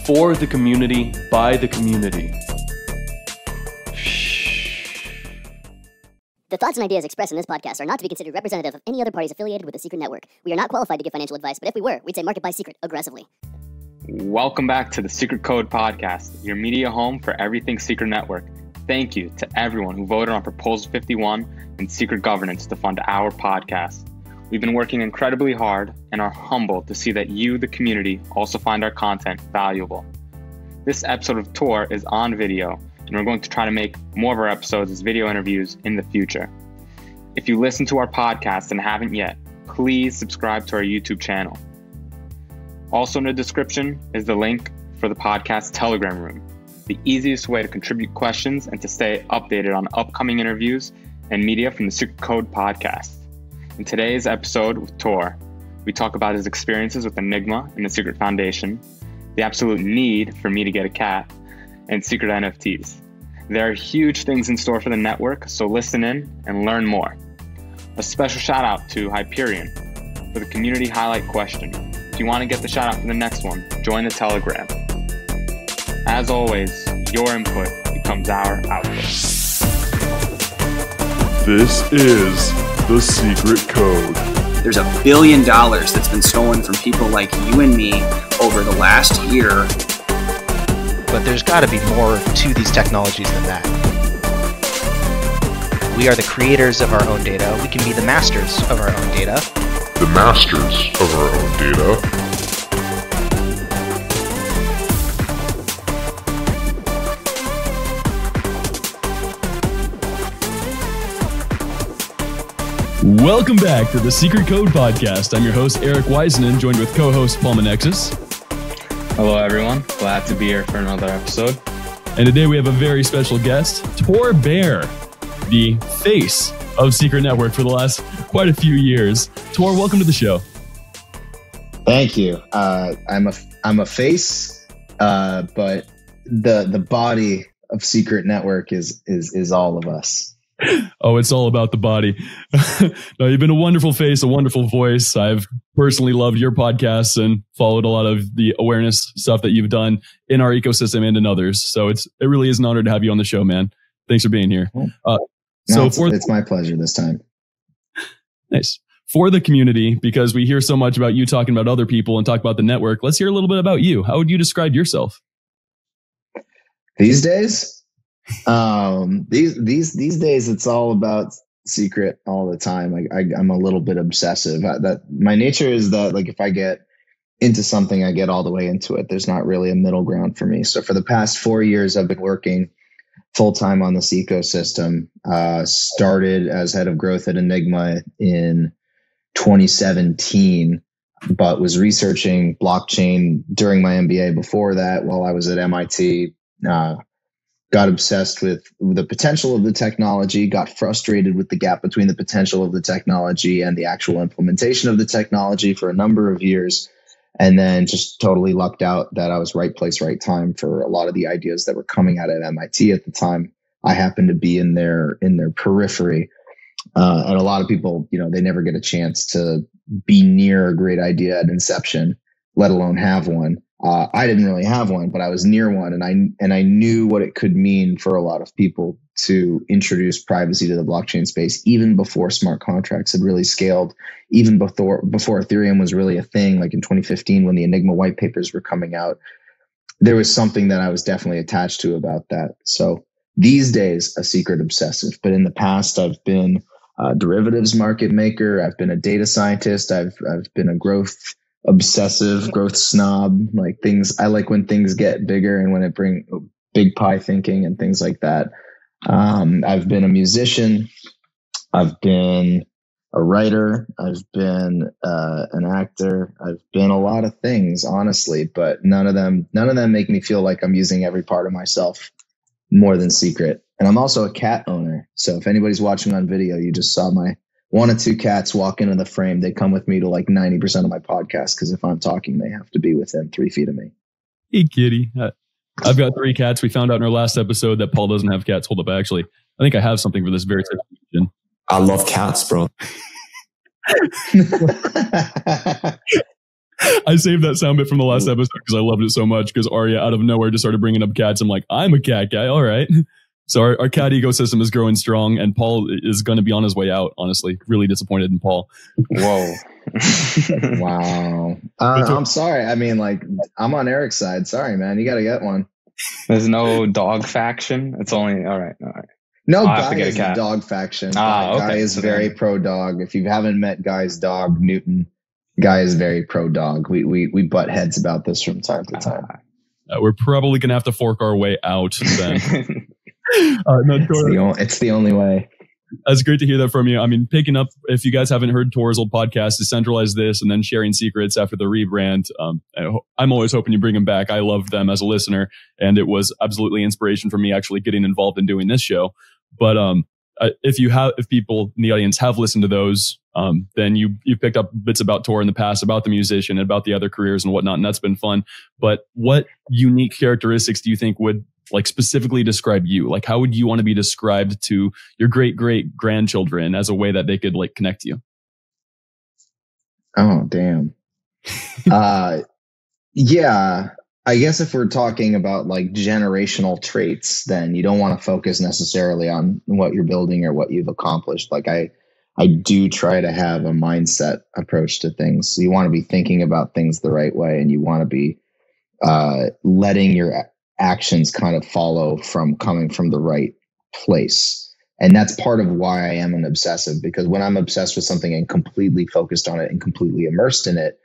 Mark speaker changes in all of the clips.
Speaker 1: For the community, by the community.
Speaker 2: The thoughts and ideas expressed in this podcast are not to be considered representative of any other parties affiliated with the Secret Network. We are not qualified to give financial advice, but if we were, we'd say market by secret aggressively.
Speaker 3: Welcome back to the Secret Code Podcast, your media home for everything Secret Network. Thank you to everyone who voted on Proposal 51 and Secret Governance to fund our podcast. We've been working incredibly hard and are humbled to see that you, the community, also find our content valuable. This episode of Tor is on video, and we're going to try to make more of our episodes as video interviews in the future. If you listen to our podcast and haven't yet, please subscribe to our YouTube channel. Also in the description is the link for the podcast Telegram room, the easiest way to contribute questions and to stay updated on upcoming interviews and media from the Secret Code Podcast. In today's episode with Tor, we talk about his experiences with Enigma and the Secret Foundation, the absolute need for me to get a cat, and secret NFTs. There are huge things in store for the network, so listen in and learn more. A special shout out to Hyperion for the community highlight question. If you want to get the shout out for the next one, join the Telegram. As always, your input becomes our output.
Speaker 4: This is the Secret Code.
Speaker 5: There's $1 billion that's been stolen from people like you and me over the last year.
Speaker 6: But there's got to be more to these technologies than that. We are the creators of our own data. We can be the masters of our own data.
Speaker 4: The masters of our own data.
Speaker 7: Welcome back to the Secret Code Podcast. I'm your host, Eric Wiseman, joined with co-host Paul Manexis.
Speaker 3: Hello, everyone. Glad to be here for another episode.
Speaker 7: And today we have a very special guest, Tor Bair, the face of Secret Network for the last quite a few years. Tor, welcome to the show.
Speaker 8: Thank you. I'm a face, but the body of Secret Network is all of us.
Speaker 7: Oh, it's all about the body. No, you've been a wonderful face, a wonderful voice. I've personally loved your podcasts and followed a lot of the awareness stuff that you've done in our ecosystem and in others. So it really is an honor to have you on the show, man. Thanks for being here.
Speaker 8: It's my pleasure this time.
Speaker 7: Nice. For the community, because we hear so much about you talking about other people and talk about the network, let's hear a little bit about you. How would you describe yourself?
Speaker 8: These days? These days it's all about secret all the time. I'm a little bit obsessive. That my nature is that, like, if I get into something, I get all the way into it. There's not really a middle ground for me. So for the past 4 years, I've been working full time on this ecosystem. Started as head of growth at Enigma in 2017, but was researching blockchain during my MBA before that while I was at MIT. Got obsessed with the potential of the technology, got frustrated with the gap between the potential of the technology and the actual implementation of the technology for a number of years, and then just totally lucked out that I was right place, right time for a lot of the ideas that were coming out at MIT at the time. I happened to be in their periphery, and a lot of people, they never get a chance to be near a great idea at inception, let alone have one. I didn't really have one, but I was near one, and I knew what it could mean for a lot of people to introduce privacy to the blockchain space, even before smart contracts had really scaled, even before Ethereum was really a thing. Like in 2015, when the Enigma white papers were coming out, there was something that I was definitely attached to about that. So these days, a secret obsessive, but in the past, I've been a derivatives market maker. I've been a data scientist. I've been a growth obsessive, growth snob. Like things, I like when things get bigger and when it brings big pie thinking and things like that. I've been a musician. I've been a writer. I've been an actor. I've been a lot of things, honestly, but none of them make me feel like I'm using every part of myself more than secret. And I'm also a cat owner. So if anybody's watching on video, you just saw my 1 or 2 cats walk into the frame. They come with me to like 90% of my podcast, because if I'm talking, they have to be within 3 feet of me.
Speaker 7: Hey, kitty. I've got 3 cats. We found out in our last episode that Paul doesn't have cats. Hold up. I think I have something for this very situation.
Speaker 9: I love cats, bro.
Speaker 7: I saved that sound bit from the last episode because I loved it so much, because Arya out of nowhere just started bringing up cats. I'm like, I'm a cat guy. All right. So our cat ecosystem is growing strong, and Paul is going to be on his way out, honestly. Really disappointed in Paul.
Speaker 3: Whoa.
Speaker 8: Wow. I'm sorry. I mean, like, I'm on Eric's side. Sorry, man. You got to get one.
Speaker 3: There's no dog faction. It's only all right.
Speaker 8: No,
Speaker 3: I'll have to
Speaker 8: Guy
Speaker 3: get a
Speaker 8: is
Speaker 3: cat.
Speaker 8: the dog faction.
Speaker 3: Okay.
Speaker 8: Guy is very pro dog. If you haven't met Guy's dog, Newton, Guy is very pro dog. We butt heads about this from time to time.
Speaker 7: We're probably going to have to fork our way out then.
Speaker 8: It's the only way.
Speaker 7: That's great to hear that from you. I mean, picking up, if you guys haven't heard Tor's old podcast, Decentralize This, and then Sharing Secrets after the rebrand, I'm always hoping you bring them back. I loved them as a listener, and it was absolutely inspiration for me actually getting involved in doing this show. But if people in the audience have listened to those, then you picked up bits about Tor in the past, about the musician, about the other careers and whatnot, and that's been fun. But what unique characteristics do you think would like specifically describe you? Like, how would you want to be described to your great grandchildren as a way that they could like connect to you?
Speaker 8: Oh, damn. Yeah. I guess if we're talking about like generational traits, then you don't want to focus necessarily on what you're building or what you've accomplished. Like I do try to have a mindset approach to things. So you want to be thinking about things the right way, and you want to be letting your actions kind of follow from coming from the right place. And that's part of why I am an obsessive, because when I'm obsessed with something and completely focused on it and completely immersed in it,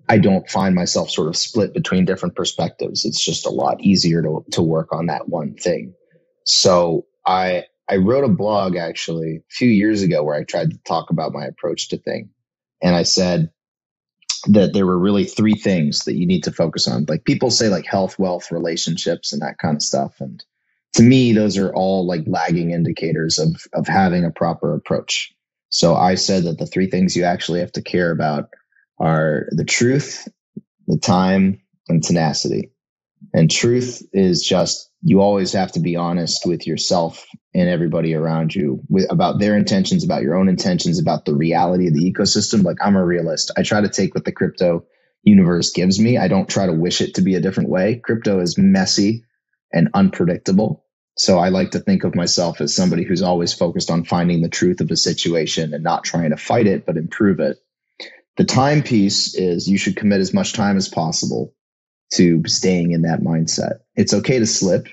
Speaker 8: I don't find myself sort of split between different perspectives. It's just a lot easier to work on that one thing. So I wrote a blog actually a few years ago where I tried to talk about my approach to things. And I said that there were really three things that you need to focus on. Like people say like health, wealth, relationships, and that kind of stuff. And to me, those are all like lagging indicators of having a proper approach. So I said that the three things you actually have to care about are the truth, the time, and tenacity. And truth is just, you always have to be honest with yourself and everybody around you about their intentions, about your own intentions, about the reality of the ecosystem. Like I'm a realist. I try to take what the crypto universe gives me. I don't try to wish it to be a different way. Crypto is messy and unpredictable. So I like to think of myself as somebody who's always focused on finding the truth of a situation and not trying to fight it, but improve it. The time piece is you should commit as much time as possible to staying in that mindset. It's okay to slip,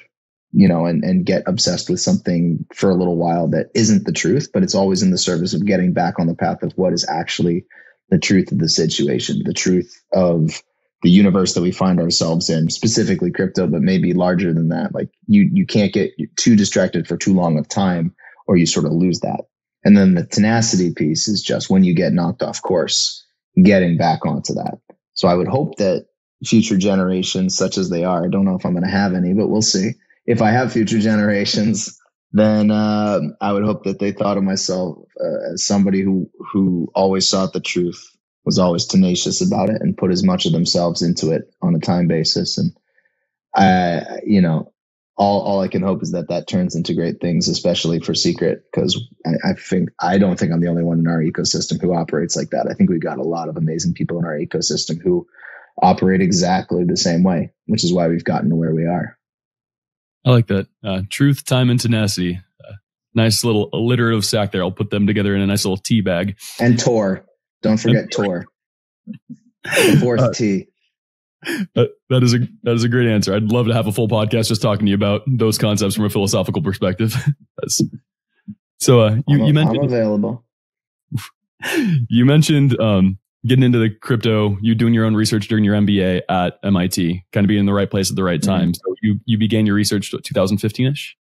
Speaker 8: and get obsessed with something for a little while that isn't the truth, but it's always in the service of getting back on the path of what is actually the truth of the situation, the truth of the universe that we find ourselves in, specifically crypto, but maybe larger than that. Like you can't get too distracted for too long of time, or you sort of lose that. And then the tenacity piece is just when you get knocked off course, getting back onto that. So I would hope that future generations, such as they are, I don't know if I'm going to have any, but we'll see. If I have future generations, then I would hope that they thought of myself as somebody who always sought the truth, was always tenacious about it, and put as much of themselves into it on a time basis. And all I can hope is that turns into great things, especially for Secret, because I don't think I'm the only one in our ecosystem who operates like that. I think we've got a lot of amazing people in our ecosystem who operate exactly the same way, which is why we've gotten to where we are.
Speaker 7: I like that. Truth, time, and tenacity. Nice little alliterative sack there. I'll put them together in a nice little tea bag.
Speaker 8: And Tor. Don't forget Tor. The fourth T.
Speaker 7: That is a great answer. I'd love to have a full podcast just talking to you about those concepts from a philosophical perspective. You mentioned
Speaker 8: I'm available.
Speaker 7: You mentioned getting into the crypto, you doing your own research during your MBA at MIT, kind of being in the right place at the right time. Mm-hmm. So you began your research 2015-ish,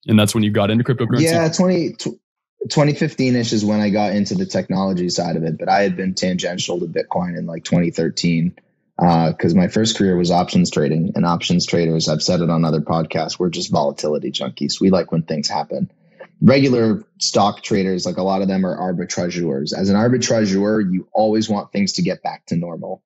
Speaker 7: and that's when you got into cryptocurrency?
Speaker 8: Yeah, 2015-ish is when I got into the technology side of it, but I had been tangential to Bitcoin in like 2013 because my first career was options trading, and options traders, I've said it on other podcasts, we're just volatility junkies. We like when things happen. Regular stock traders, like a lot of them are arbitrageurs. As an arbitrageur, you always want things to get back to normal.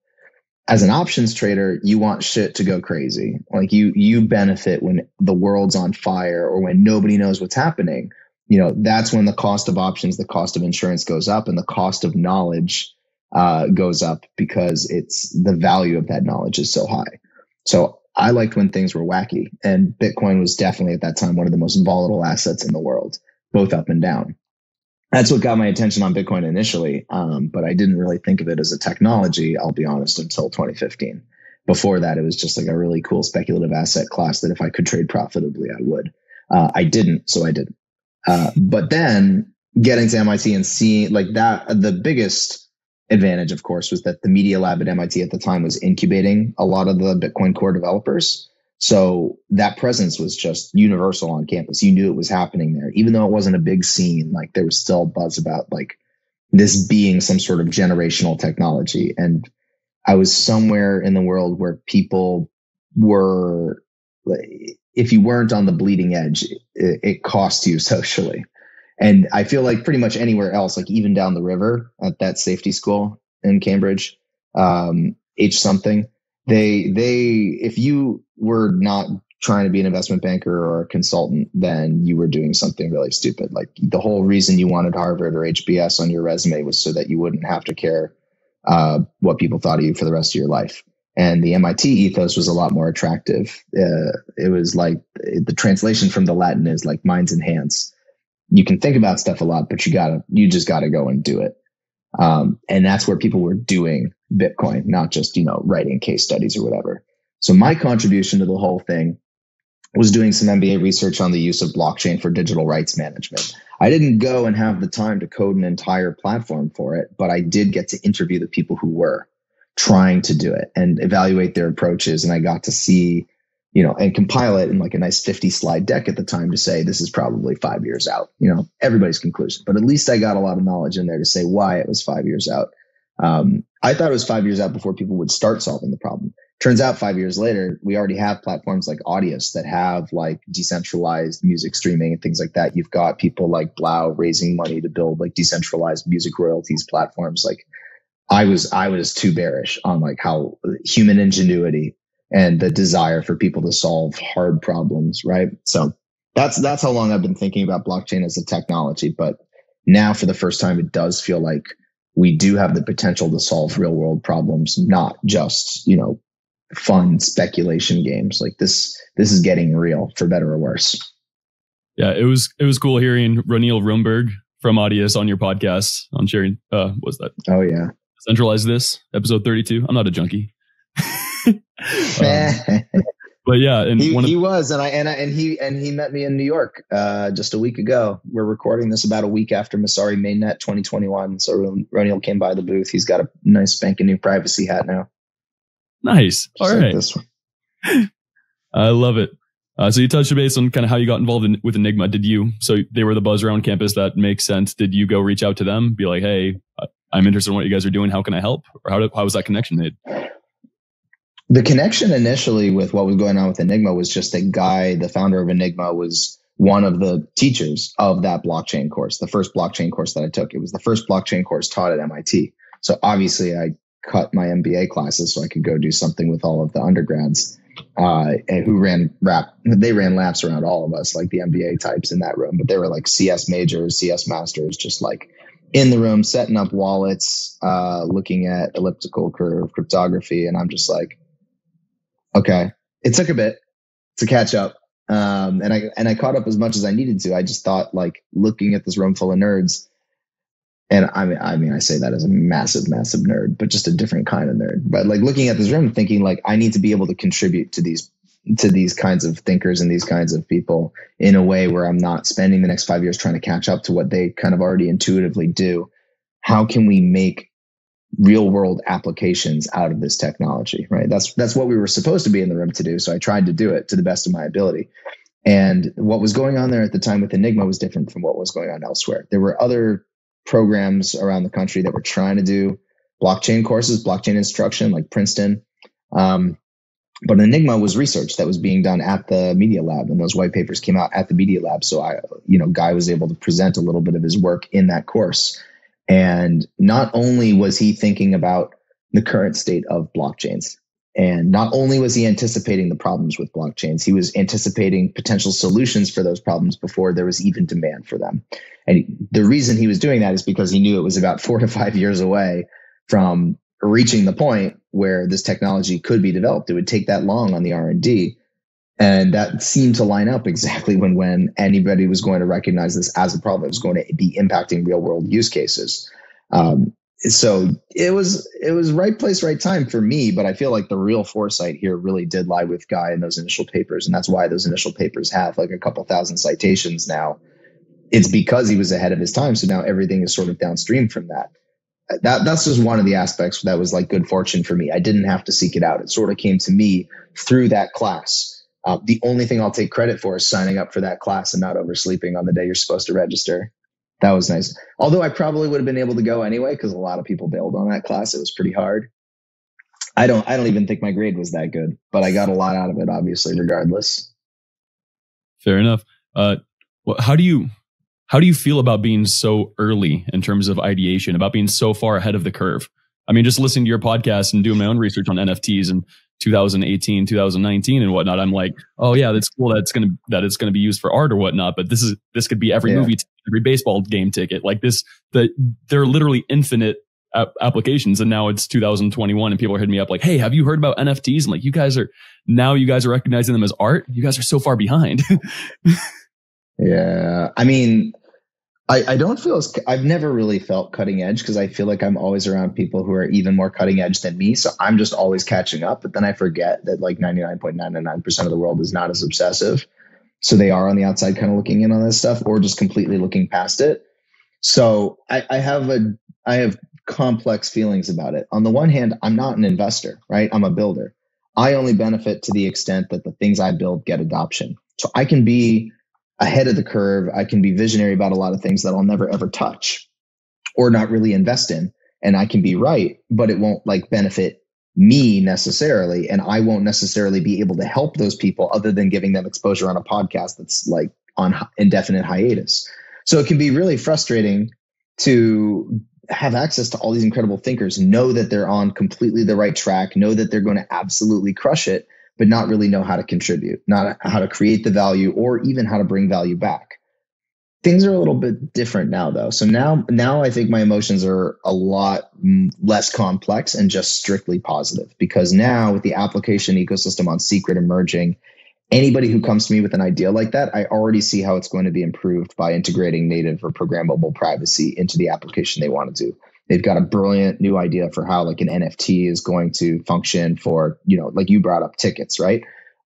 Speaker 8: As an options trader, you want shit to go crazy. Like you benefit when the world's on fire or when nobody knows what's happening. That's when the cost of options, the cost of insurance goes up, and the cost of knowledge goes up because the value of that knowledge is so high. So I liked when things were wacky, and Bitcoin was definitely at that time one of the most volatile assets in the world, both up and down. That's what got my attention on Bitcoin initially. But I didn't really think of it as a technology, I'll be honest, until 2015. Before that, it was just like a really cool speculative asset class that if I could trade profitably, I would. I didn't, so I didn't. But then getting to MIT and seeing like that, the biggest advantage, of course, was that the Media Lab at MIT at the time was incubating a lot of the Bitcoin core developers. So that presence was just universal on campus. You knew it was happening there, even though it wasn't a big scene. Like there was still buzz about like this being some sort of generational technology. And I was somewhere in the world where people were, if you weren't on the bleeding edge, it cost you socially. And I feel like pretty much anywhere else, like even down the river at that safety school in Cambridge, H something, if you were not trying to be an investment banker or a consultant, then you were doing something really stupid. Like the whole reason you wanted Harvard or HBS on your resume was so that you wouldn't have to care what people thought of you for the rest of your life. And the MIT ethos was a lot more attractive. It was like the translation from the Latin is like minds and hands. You can think about stuff a lot, but you just gotta go and do it. And that's where people were doing Bitcoin, not just, writing case studies or whatever. So my contribution to the whole thing was doing some MBA research on the use of blockchain for digital rights management. I didn't go and have the time to code an entire platform for it, but I did get to interview the people who were trying to do it and evaluate their approaches. And I got to see, and compile it in like a nice 50 slide deck at the time to say, this is probably 5 years out, everybody's conclusion. But at least I got a lot of knowledge in there to say why it was 5 years out. I thought it was 5 years out before people would start solving the problem. Turns out 5 years later, we already have platforms like Audius that have like decentralized music streaming and things like that. You've got people like Blau raising money to build like decentralized music royalties platforms. Like I was too bearish on like how human ingenuity and the desire for people to solve hard problems, right? So that's how long I've been thinking about blockchain as a technology. But now for the first time, it does feel like we do have the potential to solve real world problems, not just, fun speculation games. Like this is getting real, for better or worse.
Speaker 7: Yeah, it was cool hearing Ronil Rumberg from Audius on your podcast on sharing, what's that?
Speaker 8: Oh yeah.
Speaker 7: Centralize This, episode 32. I'm not a junkie. But yeah, and
Speaker 8: he was, and he met me in New York just a week ago. We're recording this about a week after Masari Mainnet 2021. So Ronil came by the booth. He's got a nice spanking new privacy hat now.
Speaker 7: Nice. All
Speaker 8: just
Speaker 7: right.
Speaker 8: Like this one.
Speaker 7: I love it. So you touched base on kind of how you got involved with Enigma. So they were the buzz around campus. That makes sense. Did you go reach out to them, be like, hey, I'm interested in what you guys are doing. How can I help? Or how was that connection made?
Speaker 8: The connection initially with what was going on with Enigma was just that Guy, the founder of Enigma, was one of the teachers of that blockchain course, the first blockchain course that I took. It was the first blockchain course taught at MIT. So obviously I cut my MBA classes so I could go do something with all of the undergrads who ran laps around all of us, like the MBA types in that room. But they were like CS majors, CS masters, just like in the room, setting up wallets, looking at elliptical curve cryptography. And I'm just like, okay, it took a bit to catch up. And I caught up as much as I needed to. I just thought like looking at this room full of nerds, and I mean, I say that as a massive, massive nerd, but just a different kind of nerd. But like looking at this room thinking like I need to be able to contribute to these kinds of thinkers and these kinds of people in a way where I'm not spending the next 5 years trying to catch up to what they kind of already intuitively do. How can we make real world applications out of this technology, right? That's what we were supposed to be in the room to do. So I tried to do it to the best of my ability. And what was going on there at the time with Enigma was different from what was going on elsewhere. There were other programs around the country that were trying to do blockchain courses, blockchain instruction, like Princeton. But Enigma was research that was being done at the Media Lab, and those white papers came out at the Media Lab. So Guy was able to present a little bit of his work in that course. And not only was he thinking about the current state of blockchains, and not only was he anticipating the problems with blockchains, he was anticipating potential solutions for those problems before there was even demand for them. And the reason he was doing that is because he knew it was about 4 to 5 years away from reaching the point where this technology could be developed. It would take that long on the R&D. And that seemed to line up exactly when anybody was going to recognize this as a problem that was going to be impacting real world use cases. So it was right place, right time for me. But I feel like the real foresight here really did lie with Guy in those initial papers. And that's why those initial papers have like a couple thousand citations now. It's because he was ahead of his time. So now everything is sort of downstream from that. That's just one of the aspects that was like good fortune for me. I didn't have to seek it out. It sort of came to me through that class. The only thing I'll take credit for is signing up for that class and not oversleeping on the day you're supposed to register. That was nice. Although I probably would have been able to go anyway, because a lot of people bailed on that class. It was pretty hard. I don't even think my grade was that good, but I got a lot out of it, obviously, regardless.
Speaker 7: Fair enough. How do you feel about being so early in terms of ideation, about being so far ahead of the curve? I mean, just listening to your podcast and doing my own research on NFTs in 2018, 2019 and whatnot, I'm like, oh yeah, that's cool that it's going to be used for art or whatnot, but this could be every movie, every baseball game ticket. Like they're literally infinite applications. And now it's 2021 and people are hitting me up like, hey, have you heard about NFTs? I'm like, you guys are recognizing them as art. You guys are so far behind.
Speaker 8: Yeah. I mean, I don't feel I've never really felt cutting edge because I feel like I'm always around people who are even more cutting edge than me. So I'm just always catching up. But then I forget that like 99.99% of the world is not as obsessive. So they are on the outside kind of looking in on this stuff or just completely looking past it. So I have complex feelings about it. On the one hand, I'm not an investor, right? I'm a builder. I only benefit to the extent that the things I build get adoption. So I can be ahead of the curve. I can be visionary about a lot of things that I'll never ever touch or not really invest in. And I can be right, but it won't like benefit me necessarily. And I won't necessarily be able to help those people other than giving them exposure on a podcast that's like on indefinite hiatus. So it can be really frustrating to have access to all these incredible thinkers, know that they're on completely the right track, know that they're going to absolutely crush it, but not really know how to contribute, not how to create the value or even how to bring value back. Things are a little bit different now, though. So now I think my emotions are a lot less complex and just strictly positive, because now with the application ecosystem on Secret emerging, anybody who comes to me with an idea like that, I already see how it's going to be improved by integrating native or programmable privacy into the application they want to do. They've got a brilliant new idea for how like an NFT is going to function for, like you brought up tickets, right?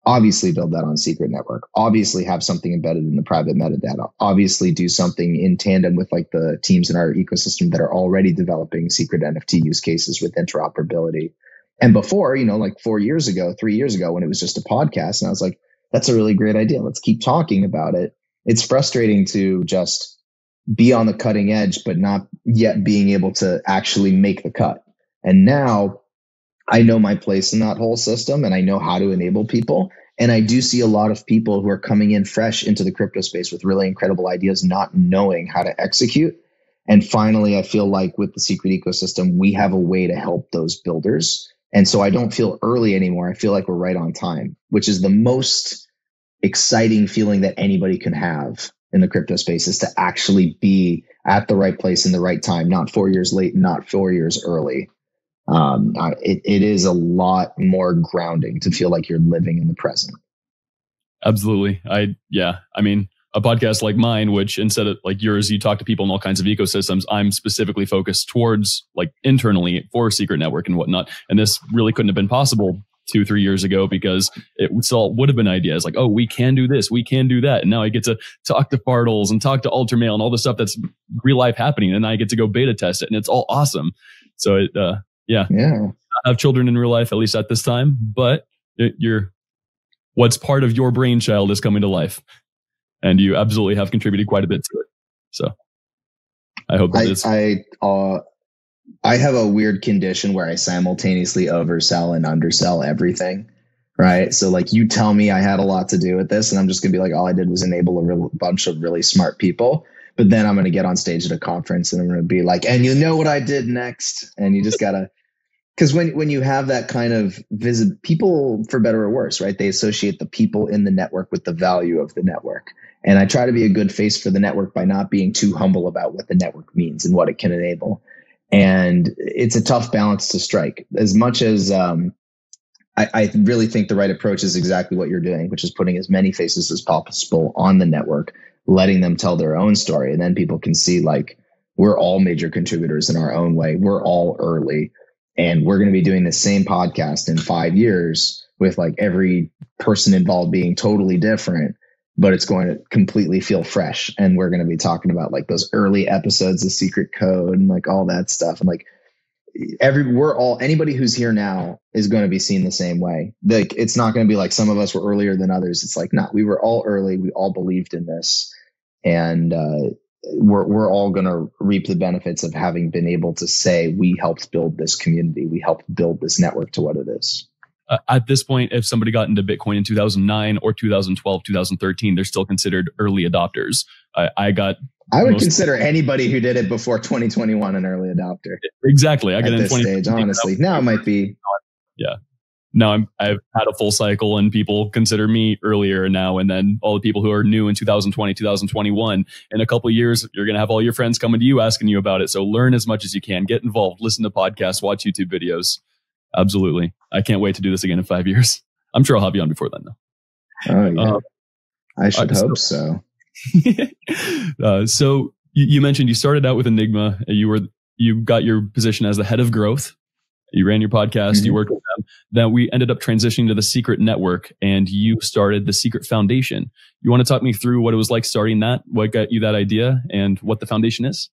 Speaker 8: Obviously build that on Secret Network, obviously have something embedded in the private metadata, obviously do something in tandem with like the teams in our ecosystem that are already developing secret NFT use cases with interoperability. And before, like 3 years ago, when it was just a podcast, and I was like, that's a really great idea. Let's keep talking about it. It's frustrating to just be on the cutting edge, but not yet being able to actually make the cut. And now I know my place in that whole system and I know how to enable people. And I do see a lot of people who are coming in fresh into the crypto space with really incredible ideas, not knowing how to execute. And finally, I feel like with the Secret ecosystem, we have a way to help those builders. And so I don't feel early anymore. I feel like we're right on time, which is the most exciting feeling that anybody can have in the crypto space, is to actually be at the right place in the right time, not 4 years late, not 4 years early. It is a lot more grounding to feel like you're living in the present.
Speaker 7: Absolutely. I mean, a podcast like mine, which instead of like yours, you talk to people in all kinds of ecosystems. I'm specifically focused towards like internally for Secret Network and whatnot. And this really couldn't have been possible 2-3 years ago, because it still would have been ideas like, oh, we can do this, we can do that. And now I get to talk to Fartles and talk to Ultramail and all the stuff that's real life happening. And I get to go beta test it and it's all awesome. So I have children in real life, at least at this time, but what's part of your brainchild is coming to life. And you absolutely have contributed quite a bit to it. So I hope that I have a weird condition where I simultaneously oversell and undersell everything, right? So like you tell me I had a lot to do with this and I'm just going to be like, all I did was enable a bunch of really smart people. But then I'm going to get on stage at a conference and I'm going to be like, and you know what I did next? And you just got to, because when you have that kind of people, for better or worse, right? They associate the people in the network with the value of the network. And I try to be a good face for the network by not being too humble about what the network means and what it can enable.
Speaker 8: And it's a tough balance to strike. As much as I really think the right approach is exactly what you're doing, which is putting as many faces as possible on the network, letting them tell their own story. And then people can see, like, we're all major contributors in our own way. We're all early. And we're going to be doing the same podcast in 5 years with like every person involved being totally different, but it's going to completely feel fresh. And we're going to be talking about like those early episodes of Secret Code and like all that stuff. And like anybody who's here now is going to be seen the same way. Like, it's not going to be like some of us were earlier than others. It's like, we were all early. We all believed in this. And, we're all going to reap the benefits of having been able to say we helped build this community. We helped build this network to what it is.
Speaker 7: At this point, if somebody got into Bitcoin in 2009 or 2012, 2013, they're still considered early adopters. I would consider anybody who did it before 2021 an early adopter. Exactly. I got
Speaker 8: at
Speaker 7: in
Speaker 8: this stage, honestly. Now it might be.
Speaker 7: Yeah. Now I've had a full cycle and people consider me earlier now. And then all the people who are new in 2020, 2021, in a couple of years, you're going to have all your friends coming to you asking you about it. So learn as much as you can, get involved, listen to podcasts, watch YouTube videos. Absolutely. I can't wait to do this again in 5 years. I'm sure I'll have you on before then though.
Speaker 8: Oh yeah. I should hope so.
Speaker 7: So you mentioned you started out with Enigma. You got your position as the head of growth. You ran your podcast, you worked with them. Then we ended up transitioning to the Secret Network and you started the Secret Foundation. You want to talk me through what it was like starting that, what got you that idea and what the foundation is?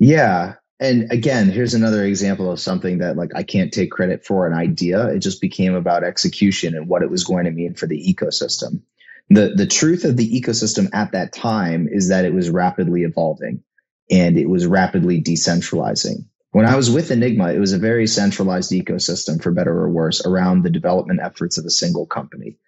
Speaker 8: Yeah. And again, here's another example of something that like I can't take credit for an idea. It just became about execution and what it was going to mean for the ecosystem. The truth of the ecosystem at that time is that it was rapidly evolving and it was rapidly decentralizing. When I was with Enigma, it was a very centralized ecosystem, for better or worse, around the development efforts of a single company.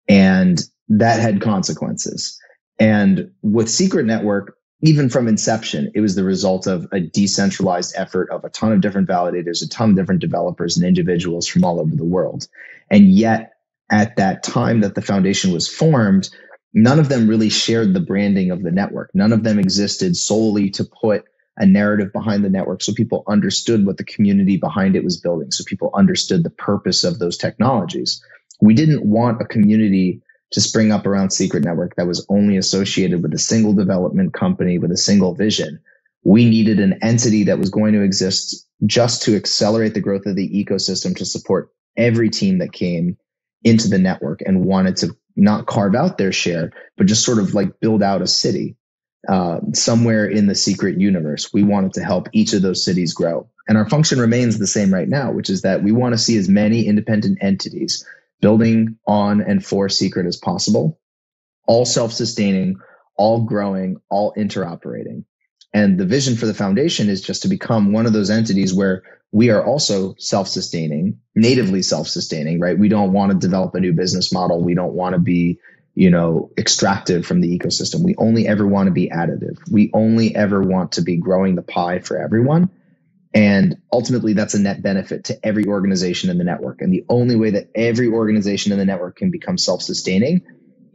Speaker 8: And that had consequences. And with Secret Network, even from inception, it was the result of a decentralized effort of a ton of different validators, a ton of different developers and individuals from all over the world. And yet, at that time that the foundation was formed, none of them really shared the branding of the network. None of them existed solely to put a narrative behind the network so people understood what the community behind it was building, so people understood the purpose of those technologies. We didn't want a community to spring up around Secret Network that was only associated with a single development company with a single vision. We needed an entity that was going to exist just to accelerate the growth of the ecosystem, to support every team that came into the network and wanted to not carve out their share, but just sort of like build out a city somewhere in the secret universe. We wanted to help each of those cities grow. And our function remains the same right now, which is that we want to see as many independent entities building on and for Secret as possible, all self-sustaining, all growing, all interoperating. And the vision for the foundation is just to become one of those entities where we are also self-sustaining, natively self-sustaining, right? We don't want to develop a new business model. We don't want to be, extractive from the ecosystem. We only ever want to be additive. We only ever want to be growing the pie for everyone. And ultimately, that's a net benefit to every organization in the network. And the only way that every organization in the network can become self-sustaining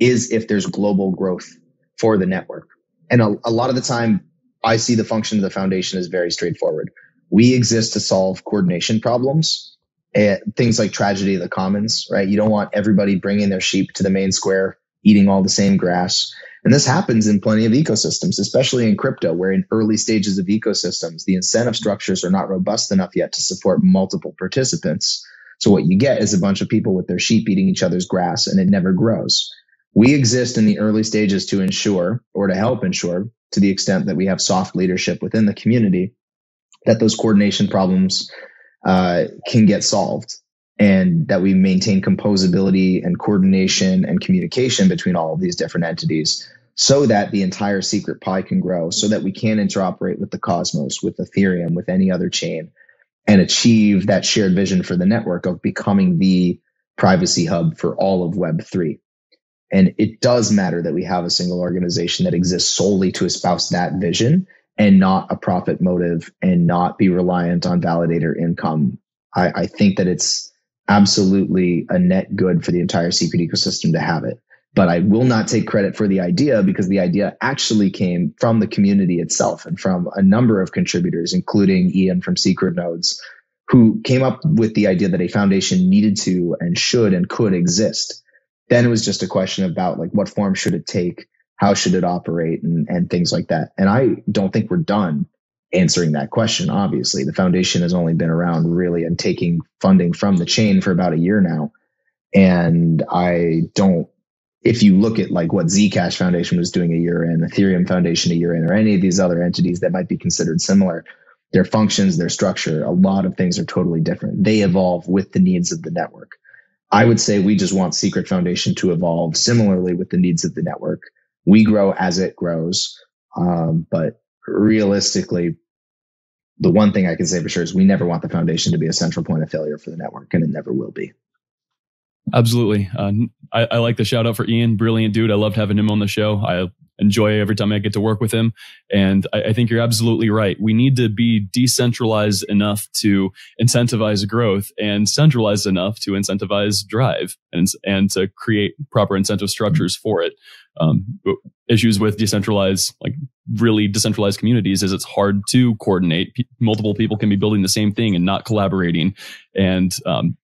Speaker 8: is if there's global growth for the network. And a lot of the time, I see the function of the foundation as very straightforward. We exist to solve coordination problems, things like tragedy of the commons, right? You don't want everybody bringing their sheep to the main square, eating all the same grass. And this happens in plenty of ecosystems, especially in crypto, where in early stages of ecosystems, the incentive structures are not robust enough yet to support multiple participants. So what you get is a bunch of people with their sheep eating each other's grass, and it never grows. We exist in the early stages to ensure, or to help ensure, to the extent that we have soft leadership within the community, that those coordination problems can get solved, and that we maintain composability and coordination and communication between all of these different entities so that the entire secret pie can grow, so that we can interoperate with the Cosmos, with Ethereum, with any other chain, and achieve that shared vision for the network of becoming the privacy hub for all of Web3. And it does matter that we have a single organization that exists solely to espouse that vision and not a profit motive and not be reliant on validator income. I think that it's absolutely a net good for the entire secret ecosystem to have it. But I will not take credit for the idea, because the idea actually came from the community itself and from a number of contributors, including Ian from Secret Nodes, who came up with the idea that a foundation needed to and should and could exist. Then it was just a question about like, what form should it take? How should it operate, and things like that. And I don't think we're done answering that question. Obviously, the foundation has only been around really and taking funding from the chain for about a year now. And if you look at like what Zcash Foundation was doing a year in, Ethereum Foundation a year in, or any of these other entities that might be considered similar, their functions, their structure, a lot of things are totally different. They evolve with the needs of the network. I would say we just want Secret Foundation to evolve similarly with the needs of the network. We grow as it grows. But realistically, the one thing I can say for sure is we never want the foundation to be a central point of failure for the network, and it never will be.
Speaker 7: Absolutely. I like the shout out for Ian. Brilliant dude. I loved having him on the show. I enjoy every time I get to work with him. And I think you're absolutely right. We need to be decentralized enough to incentivize growth and centralized enough to incentivize drive and to create proper incentive structures for it. Issues with really decentralized communities is it's hard to coordinate. Multiple people can be building the same thing and not collaborating. And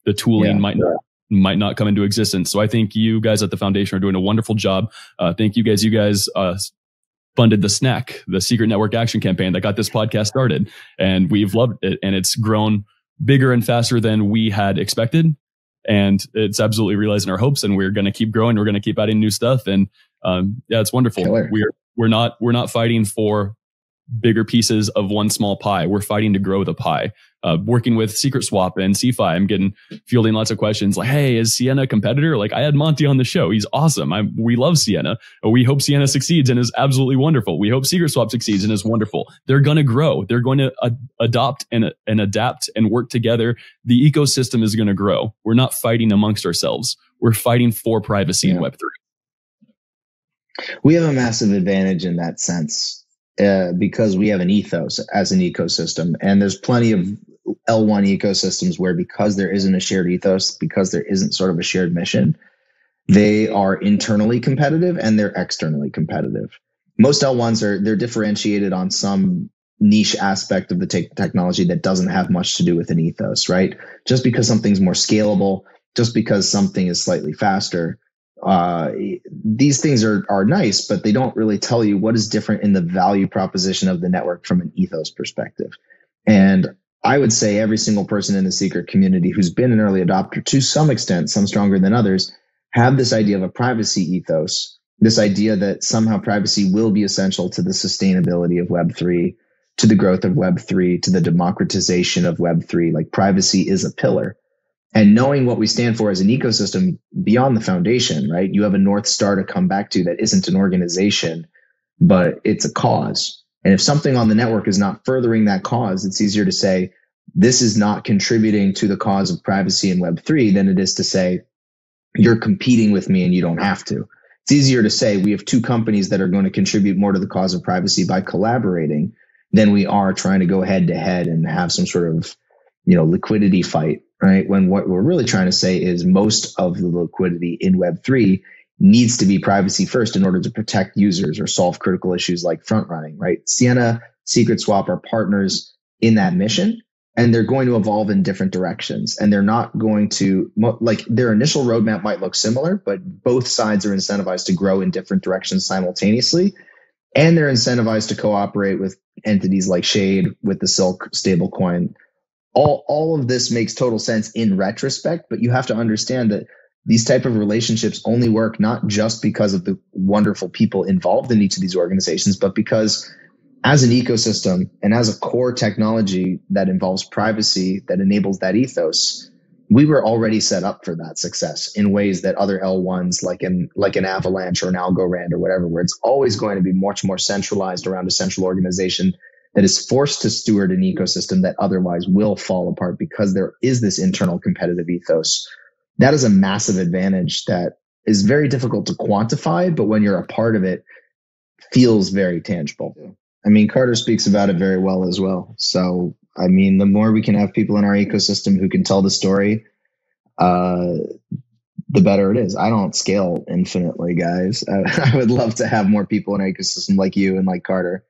Speaker 7: the tooling might not come into existence. So I think you guys at the foundation are doing a wonderful job. Thank you guys. You guys funded the SNAC, the Secret Network Action Campaign that got this podcast started, and we've loved it. And it's grown bigger and faster than we had expected. And it's absolutely realizing our hopes, and we're going to keep growing. We're going to keep adding new stuff. And it's wonderful.
Speaker 8: Killer.
Speaker 7: We're not fighting for bigger pieces of one small pie. We're fighting to grow the pie. Working with Secret Swap and CeFi, I'm fielding lots of questions like, hey, is Sienna a competitor? Like, I had Monty on the show. He's awesome. We love Sienna. We hope Sienna succeeds and is absolutely wonderful. We hope Secret Swap succeeds and is wonderful. They're going to grow. They're going to adopt and adapt and work together. The ecosystem is going to grow. We're not fighting amongst ourselves. We're fighting for privacy in Web3.
Speaker 8: We have a massive advantage in that sense. Because we have an ethos as an ecosystem, and there's plenty of L1 ecosystems where, because there isn't a shared ethos, because there isn't sort of a shared mission, they are internally competitive and they're externally competitive. Most L1s they're differentiated on some niche aspect of the technology that doesn't have much to do with an ethos, right? Just because something's more scalable, just because something is slightly faster, these things are nice, but they don't really tell you what is different in the value proposition of the network from an ethos perspective. And I would say every single person in the Secret community who's been an early adopter, to some extent, some stronger than others, have this idea of a privacy ethos, this idea that somehow privacy will be essential to the sustainability of Web3, to the growth of Web3, to the democratization of Web3. Like, privacy is a pillar. And knowing what we stand for as an ecosystem beyond the foundation, right? You have a North Star to come back to that isn't an organization, but it's a cause. And if something on the network is not furthering that cause, it's easier to say, this is not contributing to the cause of privacy in Web3 than it is to say, you're competing with me and you don't have to. It's easier to say we have two companies that are going to contribute more to the cause of privacy by collaborating than we are trying to go head to head and have some sort of, liquidity fight. Right? When what we're really trying to say is most of the liquidity in Web3 needs to be privacy first in order to protect users or solve critical issues like front running, right? Sienna, Secret Swap are partners in that mission, and they're going to evolve in different directions. And they're not going to, their initial roadmap might look similar, but both sides are incentivized to grow in different directions simultaneously. And they're incentivized to cooperate with entities like Shade, with the Silk stablecoin. All of this makes total sense in retrospect, but you have to understand that these type of relationships only work not just because of the wonderful people involved in each of these organizations, but because as an ecosystem and as a core technology that involves privacy, that enables that ethos, we were already set up for that success in ways that other L1s like an Avalanche or an Algorand or whatever, where it's always going to be much more centralized around a central organization that is forced to steward an ecosystem that otherwise will fall apart because there is this internal competitive ethos. That is a massive advantage that is very difficult to quantify, but when you're a part of it, feels very tangible. I mean, Carter speaks about it very well as well. So, I mean, the more we can have people in our ecosystem who can tell the story, the better it is. I don't scale infinitely, guys. I would love to have more people in our ecosystem like you and like Carter,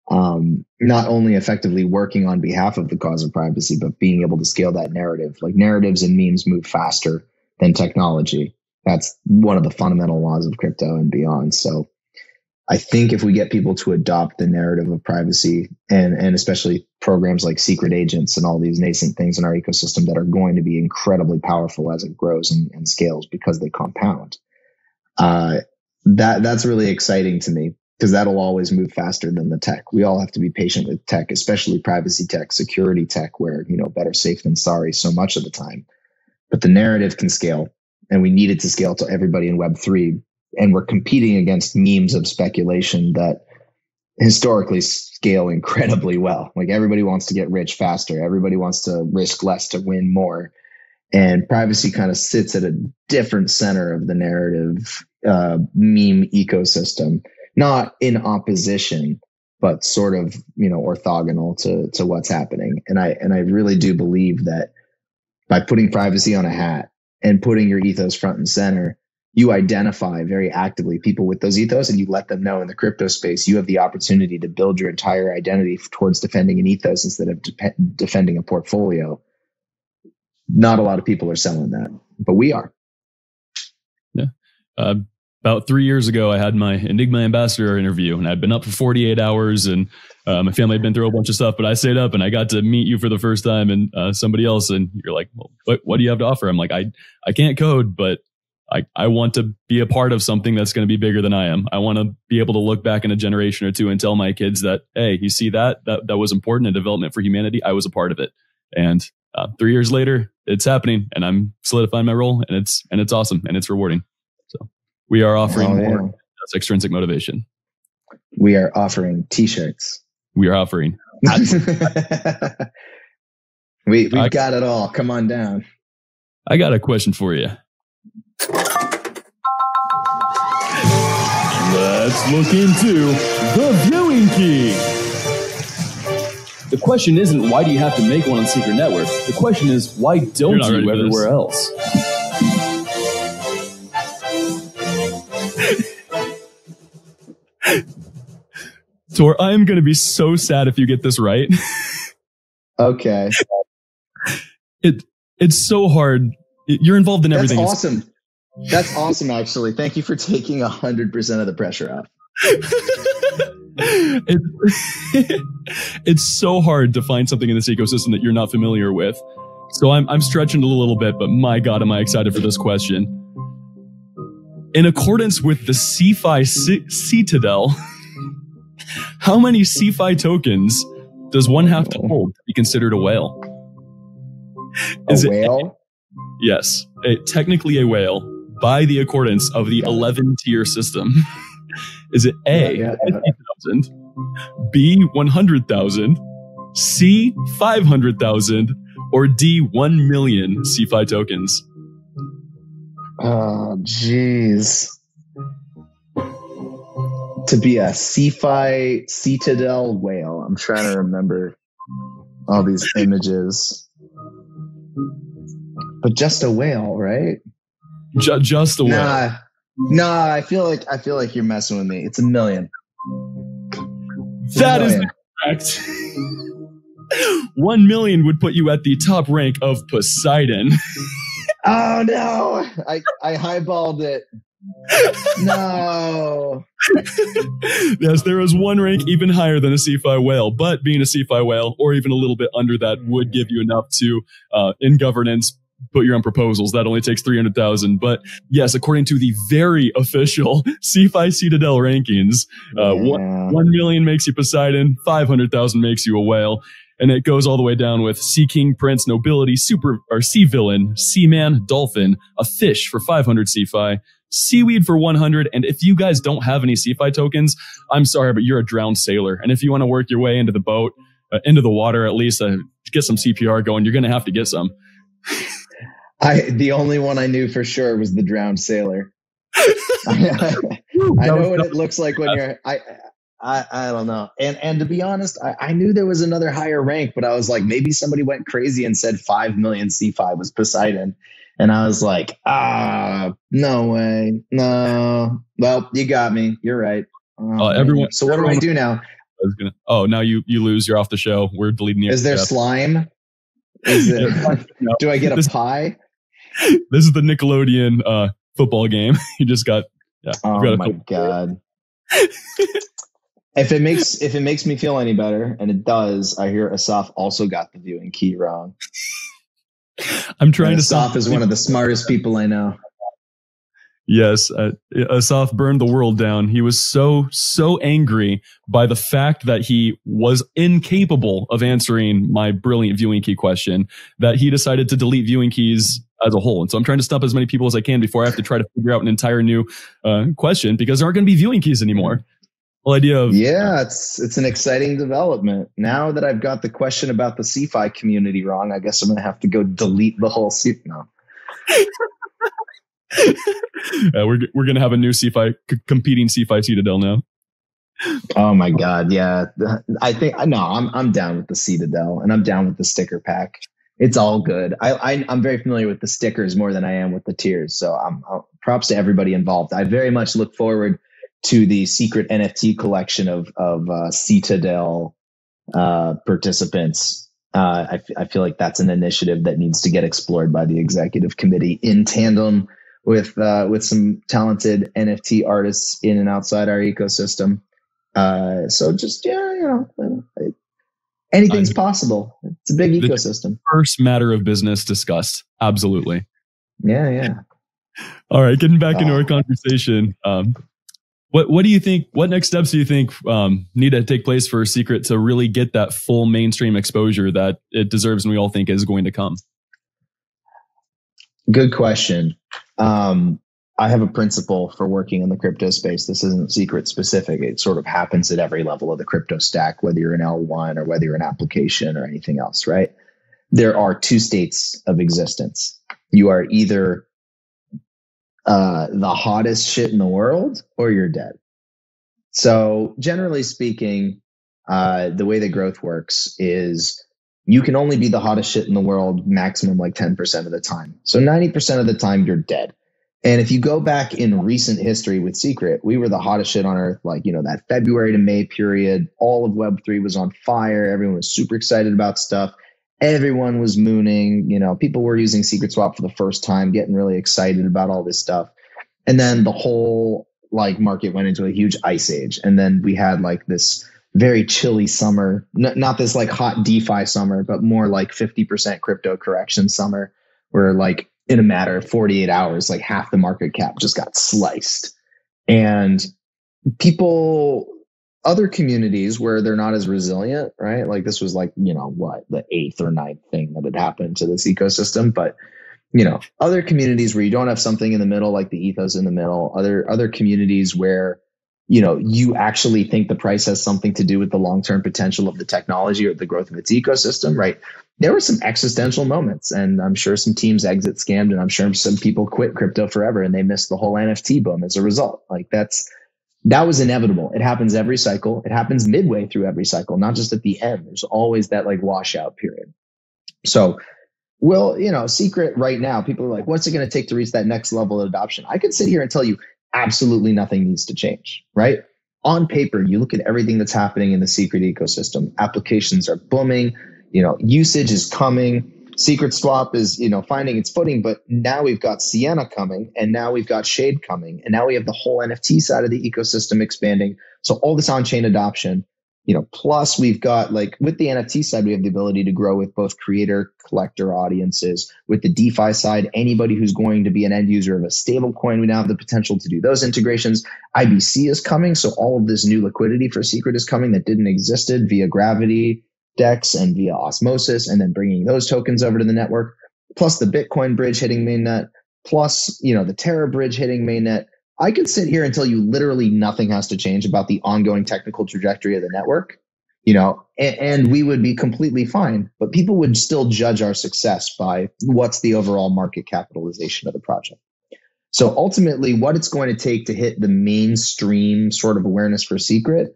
Speaker 8: not only effectively working on behalf of the cause of privacy, but being able to scale that narrative. Like narratives and memes move faster than technology. That's one of the fundamental laws of crypto and beyond. So I think if we get people to adopt the narrative of privacy and especially programs like secret agents and all these nascent things in our ecosystem that are going to be incredibly powerful as it grows and scales because they compound, that's really exciting to me because that'll always move faster than the tech. We all have to be patient with tech, especially privacy tech, security tech, where, better safe than sorry so much of the time. But the narrative can scale, and we need it to scale to everybody in Web3. And we're competing against memes of speculation that historically scale incredibly well. Like everybody wants to get rich faster. Everybody wants to risk less to win more. And privacy kind of sits at a different center of the narrative meme ecosystem, not in opposition, but sort of, orthogonal to what's happening. And I really do believe that by putting privacy on a hat and putting your ethos front and center, you identify very actively people with those ethos and you let them know in the crypto space, you have the opportunity to build your entire identity towards defending an ethos instead of defending a portfolio. Not a lot of people are selling that, but we are.
Speaker 7: Yeah. About 3 years ago, I had my Enigma ambassador interview, and I'd been up for 48 hours, and my family had been through a bunch of stuff, but I stayed up and I got to meet you for the first time and somebody else. And you're like, well, what do you have to offer? I'm like, I can't code, but I want to be a part of something that's going to be bigger than I am. I want to be able to look back in a generation or two and tell my kids that, hey, you see that was important in development for humanity. I was a part of it. And 3 years later, it's happening, and I'm solidifying my role, and it's awesome and it's rewarding. So we are offering more. That's extrinsic motivation.
Speaker 8: We are offering t-shirts.
Speaker 7: We are offering.
Speaker 8: We've got it all. Come on down.
Speaker 7: I got a question for you.
Speaker 1: Let's look into the viewing key. The question isn't why do you have to make one on Secret Network? The question is why don't you everywhere else?
Speaker 7: Tor, I am going to be so sad if you get this right.
Speaker 8: Okay.
Speaker 7: It's so hard. You're involved in everything.
Speaker 8: That's awesome. That's awesome, actually. Thank you for taking 100% of the pressure off.
Speaker 7: It's so hard to find something in this ecosystem that you're not familiar with. So I'm stretching it a little bit, but my God, am I excited for this question. In accordance with the CeFi Citadel, how many CeFi tokens does one have to hold to be considered a whale?
Speaker 8: Is a whale?
Speaker 7: Yes, technically a whale by the accordance of the 11-tier system. Is it A, 50,000, B, 100,000, C, 500,000, or D, 1 million CeFi tokens?
Speaker 8: Oh, jeez. To be a CeFi Citadel whale. I'm trying to remember all these images. But just a whale, right?
Speaker 7: Just a whale.
Speaker 8: Nah, I feel like you're messing with me. It's 1 million.
Speaker 7: That is correct. 1 million would put you at the top rank of Poseidon.
Speaker 8: Oh no! I highballed it. No.
Speaker 7: Yes, there is one rank even higher than a CeFi whale, but being a CeFi whale, or even a little bit under that, would give you enough to, in governance, put your own proposals. That only takes 300,000. But yes, according to the very official CeFi Citadel rankings, 1 million makes you Poseidon, 500,000 makes you a whale. And it goes all the way down with Sea King, Prince, Nobility, Sea Villain, Seaman, Dolphin, a fish for 500 CeFi, Seaweed for 100. And if you guys don't have any CeFi tokens, I'm sorry, but you're a drowned sailor. And if you want to work your way into the boat, into the water, at least get some CPR going, you're going to have to get some.
Speaker 8: The only one I knew for sure was the drowned sailor. I know what it looks like when you're. I don't know. And to be honest, I knew there was another higher rank, but I was like, maybe somebody went crazy and said 5 million C5 was Poseidon. And I was like, no way. No. Well, you got me. You're right.
Speaker 7: Everyone.
Speaker 8: So what do I do now?
Speaker 7: Now you lose. You're off the show. We're deleting you.
Speaker 8: Is there slime? Is it, no. Do I get a pie?
Speaker 7: This is the Nickelodeon football game. You just got. Yeah.
Speaker 8: Oh my God. If it makes me feel any better, and it does, I hear Asaf also got the viewing key wrong.
Speaker 7: I'm trying to.
Speaker 8: Asaf is one of the smartest people I know.
Speaker 7: Yes, Asaf burned the world down. He was so angry by the fact that he was incapable of answering my brilliant viewing key question that he decided to delete viewing keys as a whole. And so I'm trying to stop as many people as I can before I have to try to figure out an entire new question, because there aren't going to be viewing keys anymore. Whole idea of
Speaker 8: it's an exciting development. Now that I've got the question about the CFI community wrong, I guess I'm going to have to go delete the whole No.
Speaker 7: We're gonna have a new CFI competing CFI Citadel now.
Speaker 8: Oh my God, yeah. I think I'm down with the Citadel, and I'm down with the sticker pack. It's all good. I'm very familiar with the stickers more than I am with the tiers. So props to everybody involved. I very much look forward to the secret NFT collection of Citadel participants. I feel like that's an initiative that needs to get explored by the executive committee in tandem with some talented NFT artists in and outside our ecosystem. So just, anything's possible. It's a big ecosystem.
Speaker 7: First matter of business discussed. Absolutely.
Speaker 8: Yeah.
Speaker 7: All right. Getting back into our conversation. What do you think? What next steps do you think need to take place for Secret to really get that full mainstream exposure that it deserves and we all think is going to come?
Speaker 8: Good question. I have a principle for working in the crypto space. This isn't Secret specific. It sort of happens at every level of the crypto stack, whether you're an L1 or whether you're an application or anything else, right? There are two states of existence. You are either the hottest shit in the world, or you're dead. So generally speaking, the way that growth works is you can only be the hottest shit in the world maximum like 10% of the time. So 90% of the time you're dead. And if you go back in recent history with Secret, we were the hottest shit on earth. Like, that February to May period, all of Web3 was on fire. Everyone was super excited about stuff. Everyone was mooning, people were using Secret Swap for the first time, getting really excited about all this stuff. And then the whole market went into a huge ice age. And then we had this very chilly summer, not this hot DeFi summer, but more 50% crypto correction summer, where in a matter of 48 hours, half the market cap just got sliced. And other communities where they're not as resilient, right? This was the 8th or 9th thing that had happened to this ecosystem. But, other communities where you don't have something in the middle, like the ethos in the middle, other communities where, you actually think the price has something to do with the long-term potential of the technology or the growth of its ecosystem, right? There were some existential moments, and I'm sure some teams exit scammed, and I'm sure some people quit crypto forever and they missed the whole NFT boom as a result. That was inevitable. It happens every cycle. It happens midway through every cycle, not just at the end. There's always that washout period. So, Secret right now, people are like, what's it going to take to reach that next level of adoption? I could sit here and tell you absolutely nothing needs to change, right? On paper, you look at everything that's happening in the Secret ecosystem. Applications are booming. Usage is coming. Secret Swap is, finding its footing, but now we've got Sienna coming, and now we've got Shade coming, and now we have the whole NFT side of the ecosystem expanding. So all this on-chain adoption, plus we've got with the NFT side, we have the ability to grow with both creator, collector audiences. With the DeFi side, anybody who's going to be an end user of a stable coin, we now have the potential to do those integrations. IBC is coming. So all of this new liquidity for Secret is coming that didn't existed via Gravity DEX and via Osmosis, and then bringing those tokens over to the network, plus the Bitcoin bridge hitting mainnet, plus, the Terra bridge hitting mainnet. I could sit here and tell you literally nothing has to change about the ongoing technical trajectory of the network, and we would be completely fine, but people would still judge our success by what's the overall market capitalization of the project. So ultimately, what it's going to take to hit the mainstream sort of awareness for Secret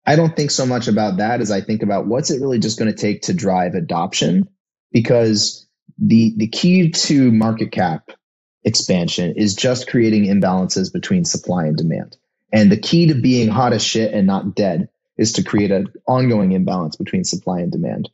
Speaker 8: I don't think so much about that as I think about what's it really just going to take to drive adoption, because the key to market cap expansion is just creating imbalances between supply and demand. And the key to being hot as shit and not dead is to create an ongoing imbalance between supply and demand.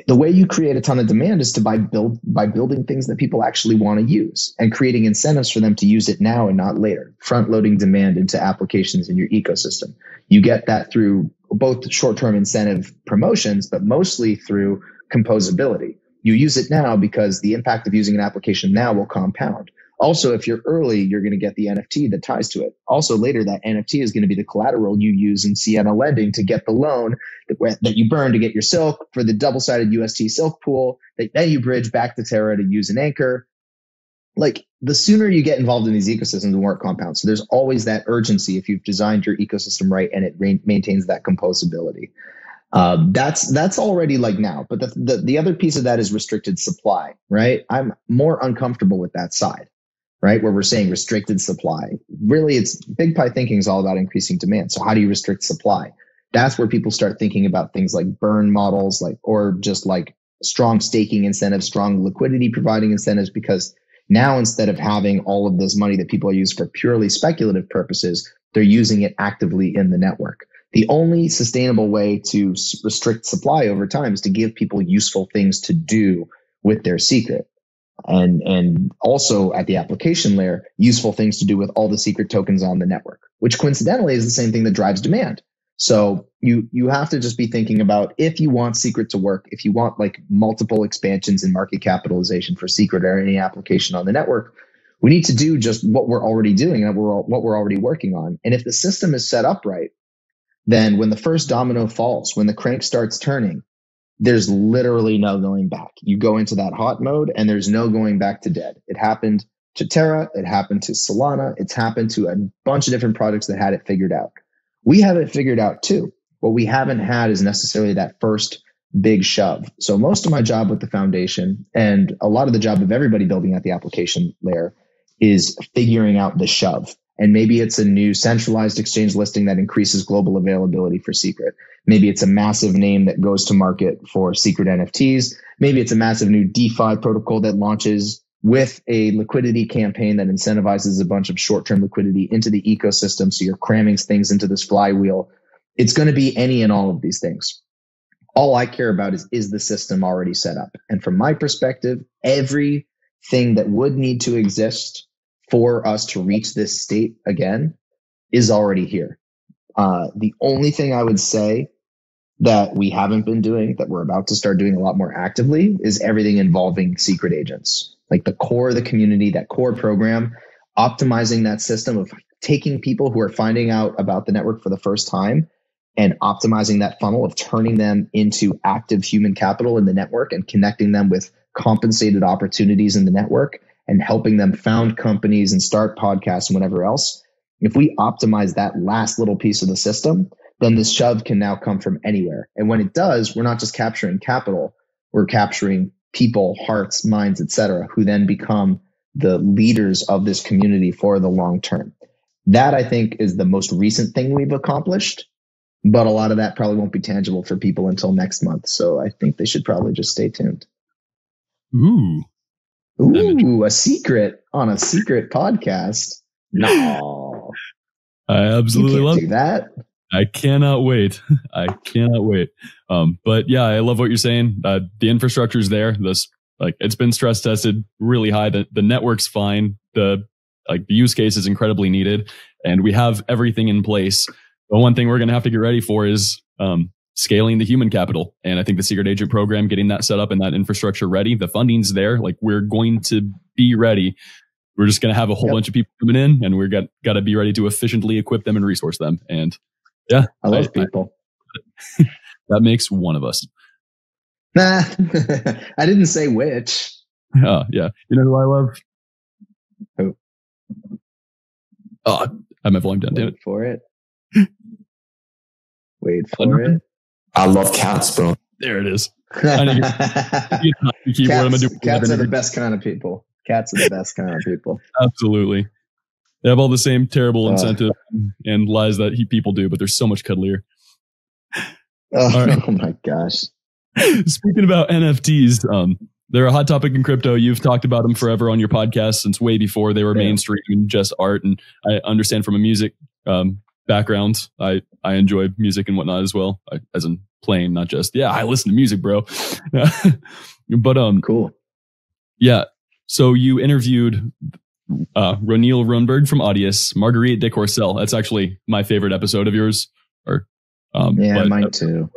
Speaker 8: The way you create a ton of demand is to by building things that people actually want to use and creating incentives for them to use it now and not later, front loading demand into applications in your ecosystem. You get that through both short-term incentive promotions, but mostly through composability. You use it now because the impact of using an application now will compound. Also, if you're early, you're going to get the NFT that ties to it. Also, later, that NFT is going to be the collateral you use in Sienna lending to get the loan that you burn to get your silk for the double-sided UST silk pool that then you bridge back to Terra to use an anchor. Like, the sooner you get involved in these ecosystems, the more it compounds. So there's always that urgency if you've designed your ecosystem right and it maintains that composability. That's already like now. But the other piece of that is restricted supply, right? I'm more uncomfortable with that side. Right? Where we're saying restricted supply. Really, it's big pie thinking is all about increasing demand. So how do you restrict supply? That's where people start thinking about things like burn models, or just like strong staking incentives, strong liquidity providing incentives, because now instead of having all of this money that people are used for purely speculative purposes, they're using it actively in the network. The only sustainable way to restrict supply over time is to give people useful things to do with their secret. And also at the application layer, useful things to do with all the secret tokens on the network, which coincidentally is the same thing that drives demand. So you have to just be thinking about, if you want secret to work, if you want like multiple expansions in market capitalization for secret or any application on the network, we need to do just what we're already doing and what we're already working on. And if the system is set up right, then when the first domino falls, when the crank starts turning, there's literally no going back. You go into that hot mode and there's no going back to dead. It happened to Terra. It happened to Solana. It's happened to a bunch of different projects that had it figured out. We have it figured out too. What we haven't had is necessarily that first big shove. So most of my job with the foundation, and a lot of the job of everybody building at the application layer, is figuring out the shove. And maybe it's a new centralized exchange listing that increases global availability for secret. Maybe it's a massive name that goes to market for secret NFTs. Maybe it's a massive new DeFi protocol that launches with a liquidity campaign that incentivizes a bunch of short-term liquidity into the ecosystem. So you're cramming things into this flywheel. It's going to be any and all of these things. All I care about is the system already set up? And from my perspective, everything that would need to exist for us to reach this state again is already here. The only thing I would say that we haven't been doing, that we're about to start doing a lot more actively, is everything involving secret agents. Like the core of the community, that core program, optimizing that system of taking people who are finding out about the network for the first time and optimizing that funnel of turning them into active human capital in the network and connecting them with compensated opportunities in the network and helping them found companies and start podcasts and whatever else. If we optimize that last little piece of the system, then this shove can now come from anywhere. And when it does, we're not just capturing capital, we're capturing people, hearts, minds, etc., who then become the leaders of this community for the long term. That, I think, is the most recent thing we've accomplished, but a lot of that probably won't be tangible for people until next month. So I think they should probably just stay tuned.
Speaker 7: Ooh,
Speaker 8: a secret on a secret podcast. No,
Speaker 7: I absolutely love
Speaker 8: that.
Speaker 7: I cannot wait. I cannot wait. But yeah, I love what you're saying. The infrastructure is there. It's been stress tested really high. The network's fine. The use case is incredibly needed, and we have everything in place. The one thing we're going to have to get ready for is scaling the human capital. And I think the secret agent program, getting that set up and that infrastructure ready, the funding's there. Like, we're going to be ready. We're just going to have a whole bunch of people coming in, and we're got to be ready to efficiently equip them and resource them. And yeah,
Speaker 8: I love people.
Speaker 7: That makes one of us.
Speaker 8: Nah, I didn't say which.
Speaker 7: Oh, yeah. You know who I love?
Speaker 8: Who?
Speaker 7: Oh, I have my volume down. Damn it.
Speaker 8: Wait for it.
Speaker 4: I love cats, bro.
Speaker 7: There it is.
Speaker 8: Cats are the best kind of people. Cats are the best kind of people.
Speaker 7: Absolutely. They have all the same terrible incentive and lies that people do, but they're so much cuddlier. right.
Speaker 8: Oh my gosh.
Speaker 7: Speaking about NFTs, they're a hot topic in crypto. You've talked about them forever on your podcast since way before they were mainstream and just art. And I understand from a music background, I enjoy music and whatnot as well, as in playing, not just, I listen to music, bro. But
Speaker 8: cool.
Speaker 7: Yeah. So you interviewed Ronil Runberg from Audius, Marguerite de Courcelles. That's actually my favorite episode of yours.
Speaker 8: Mine too.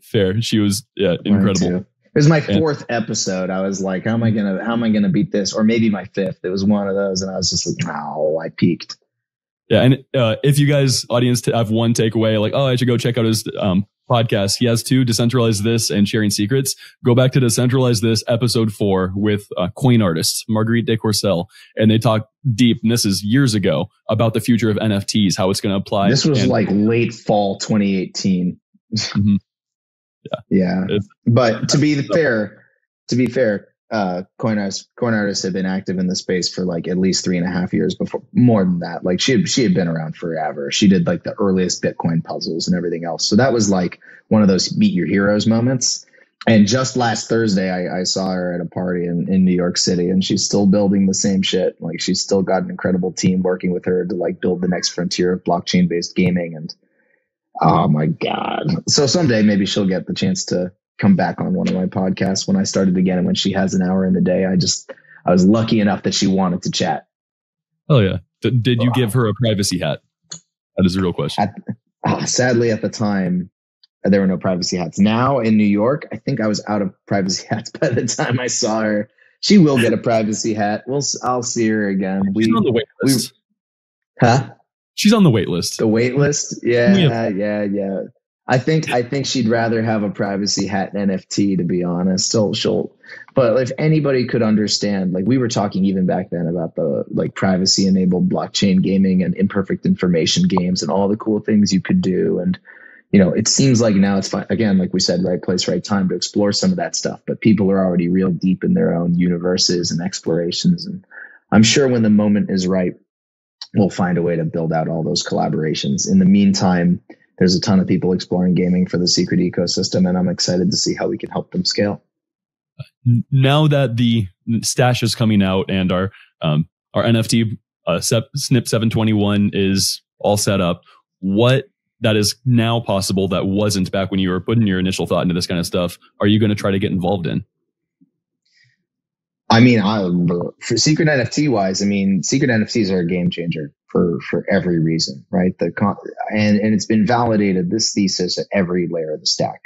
Speaker 7: Fair. She was incredible.
Speaker 8: It was my fourth episode. I was like, how am I gonna beat this? Or maybe my fifth. It was one of those, and I was just like, I peaked. Yeah,
Speaker 7: and if you guys, audience, have one takeaway, like, I should go check out his podcast. He has two: Decentralize This and Sharing Secrets. Go back to Decentralize This, episode 4, with coin artist Marguerite de Courcelles, and they talk deep. And this is years ago, about the future of NFTs, how it's going to apply.
Speaker 8: This was like late fall 2018.
Speaker 7: Mm-hmm.
Speaker 8: Yeah. But to be fair, coin artists have been active in the space for like at least 3.5 years before, more than that. Like she had been around forever. She did like the earliest Bitcoin puzzles and everything else. So that was like one of those meet your heroes moments. And just last Thursday, I saw her at a party in New York City, and she's still building the same shit. Like she's still got an incredible team working with her to like build the next frontier of blockchain based gaming. And oh my God. So someday maybe she'll get the chance to come back on one of my podcasts when I started again. And when she has an hour in the day, I was lucky enough that she wanted to chat.
Speaker 7: Oh yeah. Did you give her a privacy hat? That is a real question.
Speaker 8: Sadly, at the time, there were no privacy hats. Now in New York, I think I was out of privacy hats by the time I saw her. She will get a privacy hat. I'll see her again.
Speaker 7: She's on the wait list. She's on the wait list.
Speaker 8: The wait list? Yeah. I think she'd rather have a privacy hat and NFT, to be honest. But if anybody could understand, like we were talking even back then about the like privacy enabled blockchain gaming and imperfect information games and all the cool things you could do. And, it seems like now it's fine. Again, like we said, right place, right time to explore some of that stuff. But people are already real deep in their own universes and explorations. And I'm sure when the moment is right, we'll find a way to build out all those collaborations. In the meantime, there's a ton of people exploring gaming for the secret ecosystem, and I'm excited to see how we can help them scale.
Speaker 7: Now that the stash is coming out and our NFT SNP 721 is all set up, what that is now possible that wasn't back when you were putting your initial thought into this kind of stuff, are you going to try to get involved in?
Speaker 8: I mean, for secret NFT wise, secret NFTs are a game changer for every reason, right? And it's been validated, this thesis, at every layer of the stack.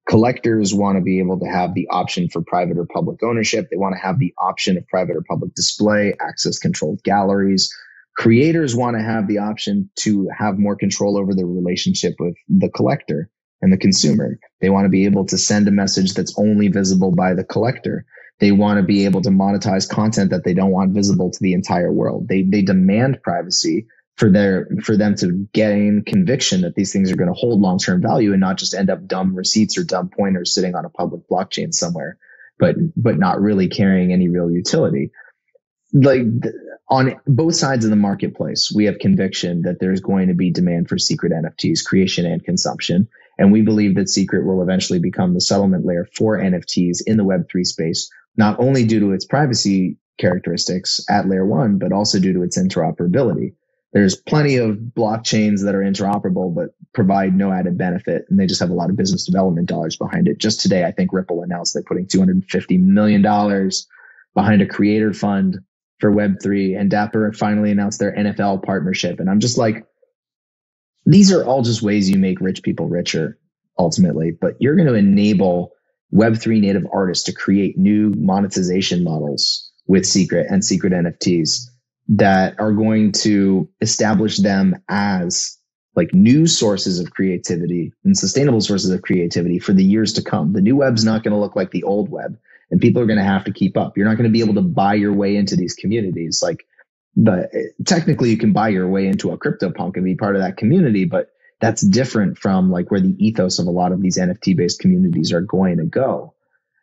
Speaker 8: Collectors want to be able to have the option for private or public ownership. They want to have the option of private or public display, access controlled galleries. Creators want to have the option to have more control over the relationship with the collector and the consumer. They want to be able to send a message that's only visible by the collector. They want to be able to monetize content that they don't want visible to the entire world. They demand privacy for them to gain conviction that these things are going to hold long-term value and not just end up dumb receipts or dumb pointers sitting on a public blockchain somewhere, but not really carrying any real utility. Like on both sides of the marketplace, we have conviction that there's going to be demand for secret NFTs, creation and consumption. And we believe that secret will eventually become the settlement layer for NFTs in the Web3 space, not only due to its privacy characteristics at layer 1, but also due to its interoperability. There's plenty of blockchains that are interoperable, but provide no added benefit. And they just have a lot of business development dollars behind it. Just today, I think Ripple announced they're putting $250 million behind a creator fund for Web3, and Dapper finally announced their NFL partnership. And I'm just like, these are all just ways you make rich people richer ultimately, but you're going to enable Web3 native artists to create new monetization models with secret and secret NFTs that are going to establish them as like new sources of creativity and sustainable sources of creativity for the years to come. The new web's not going to look like the old web, and people are going to have to keep up. You're not going to be able to buy your way into these communities. But technically you can buy your way into a CryptoPunk and be part of that community, but that's different from like where the ethos of a lot of these NFT based communities are going to go.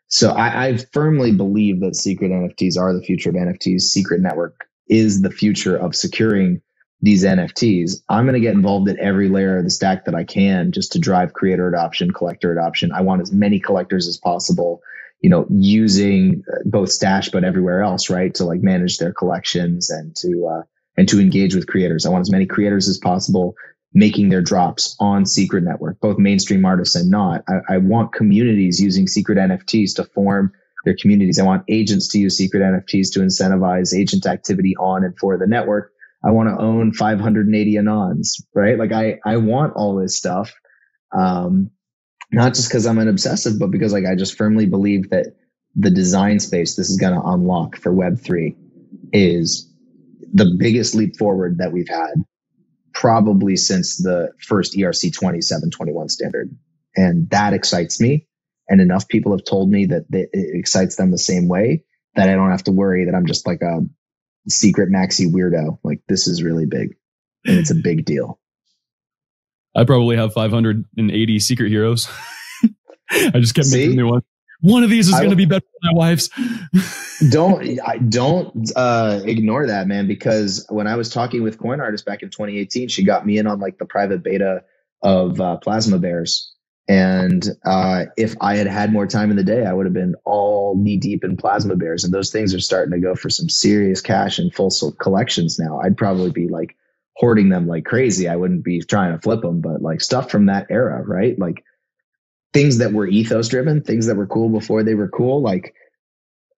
Speaker 8: So I firmly believe that secret NFTs are the future of NFTs. Secret Network is the future of securing these NFTs, I'm going to get involved at every layer of the stack that I can just to drive creator adoption, collector adoption. I want as many collectors as possible, using both Stash, but everywhere else, right? To like manage their collections and to engage with creators. I want as many creators as possible making their drops on Secret Network, both mainstream artists and not. I want communities using Secret NFTs to form their communities. I want agents to use Secret NFTs to incentivize agent activity on and for the network. I want to own 580 Anons, right? Like I want all this stuff. Not just because I'm an obsessive, but because like I just firmly believe that the design space this is going to unlock for Web3 is the biggest leap forward that we've had probably since the first ERC 2721 standard. And that excites me. And enough people have told me that it excites them the same way that I don't have to worry that I'm just like a secret maxi weirdo. Like this is really big and it's a big deal.
Speaker 7: I probably have 580 secret heroes. I just kept making new ones. One of these is going to be better than my wife's.
Speaker 8: Don't ignore that, man, because when I was talking with Coin Artist back in 2018, she got me in on like the private beta of Plasma Bears. And if I had had more time in the day, I would have been all knee deep in Plasma Bears. And those things are starting to go for some serious cash and full collections now. I'd probably be like hoarding them like crazy. I wouldn't be trying to flip them, but like stuff from that era, right? Like things that were ethos driven, things that were cool before they were cool. Like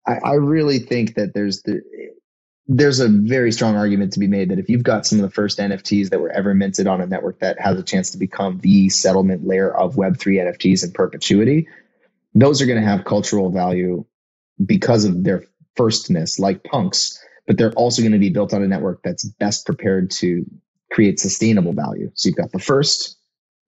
Speaker 8: I really think that there's a very strong argument to be made that if you've got some of the first NFTs that were ever minted on a network that has a chance to become the settlement layer of Web3 NFTs in perpetuity, those are going to have cultural value because of their firstness, like punks, but they're also going to be built on a network that's best prepared to create sustainable value. So you've got the first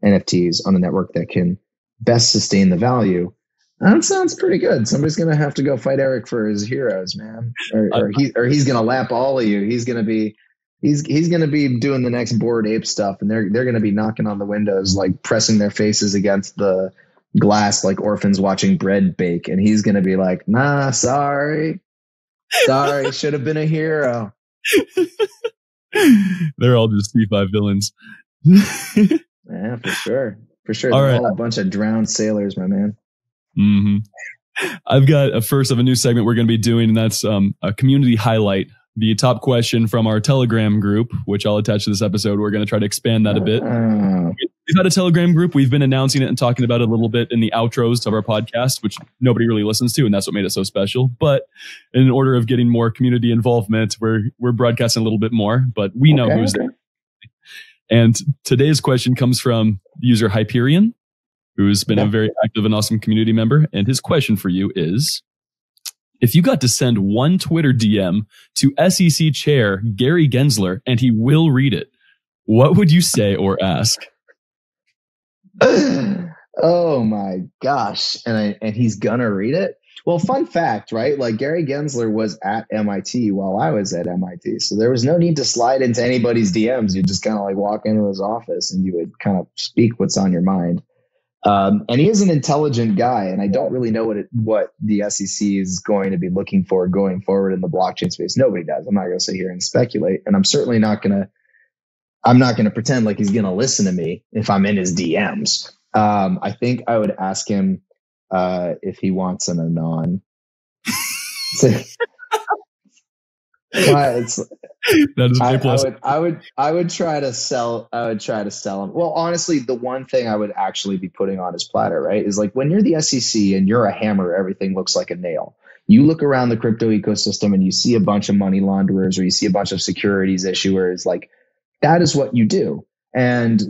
Speaker 8: NFTs on a network that can best sustain the value. That sounds pretty good. Somebody's going to have to go fight Eric for his heroes, man. Or he's going to lap all of you. He's going to be doing the next Bored Ape stuff, and they're going to be knocking on the windows, like pressing their faces against the glass like orphans watching bread bake, and he's going to be like, "Nah, sorry, should have been a hero."
Speaker 7: They're all just C5 villains.
Speaker 8: Yeah, for sure. They're all a bunch of drowned sailors, my man.
Speaker 7: Mm-hmm. I've got a first of a new segment we're going to be doing, and that's a community highlight. The top question from our Telegram group, which I'll attach to this episode. We're going to try to expand that a bit. We've had a Telegram group. We've been announcing it and talking about it a little bit in the outros of our podcast, which nobody really listens to, and that's what made it so special. But in order of getting more community involvement, we're broadcasting a little bit more, but we know who's there. And today's question comes from user Hyperion, who's been a very active and awesome community member. And his question for you is, if you got to send one Twitter DM to SEC chair Gary Gensler and he will read it, what would you say or ask?
Speaker 8: Oh my gosh. And he's gonna read it? Well, fun fact, right? Like Gary Gensler was at MIT while I was at MIT. So there was no need to slide into anybody's DMs. You just kind of like walk into his office and you would kind of speak what's on your mind. And he is an intelligent guy, and I don't really know what the SEC is going to be looking for going forward in the blockchain space. Nobody does. I'm not going to sit here and speculate, and I'm certainly not going to pretend like he's going to listen to me if I'm in his DMs. I think I would ask him if he wants an Anon.
Speaker 7: That is A plus.
Speaker 8: I would try to sell him. Well, honestly, the one thing I would actually be putting on his platter, right, is like when you're the SEC and you're a hammer, everything looks like a nail. You look around the crypto ecosystem and you see a bunch of money launderers or you see a bunch of securities issuers. Like that is what you do, and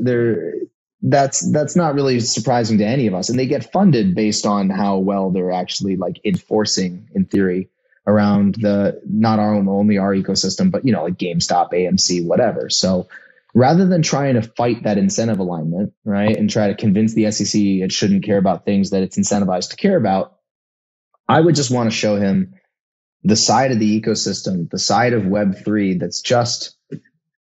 Speaker 8: that's not really surprising to any of us. And they get funded based on how well they're actually like enforcing, in theory, around only our ecosystem, but like GameStop, AMC, whatever. So rather than trying to fight that incentive alignment, right, and try to convince the SEC it shouldn't care about things that it's incentivized to care about, I would just want to show him the side of the ecosystem, the side of Web3 that's just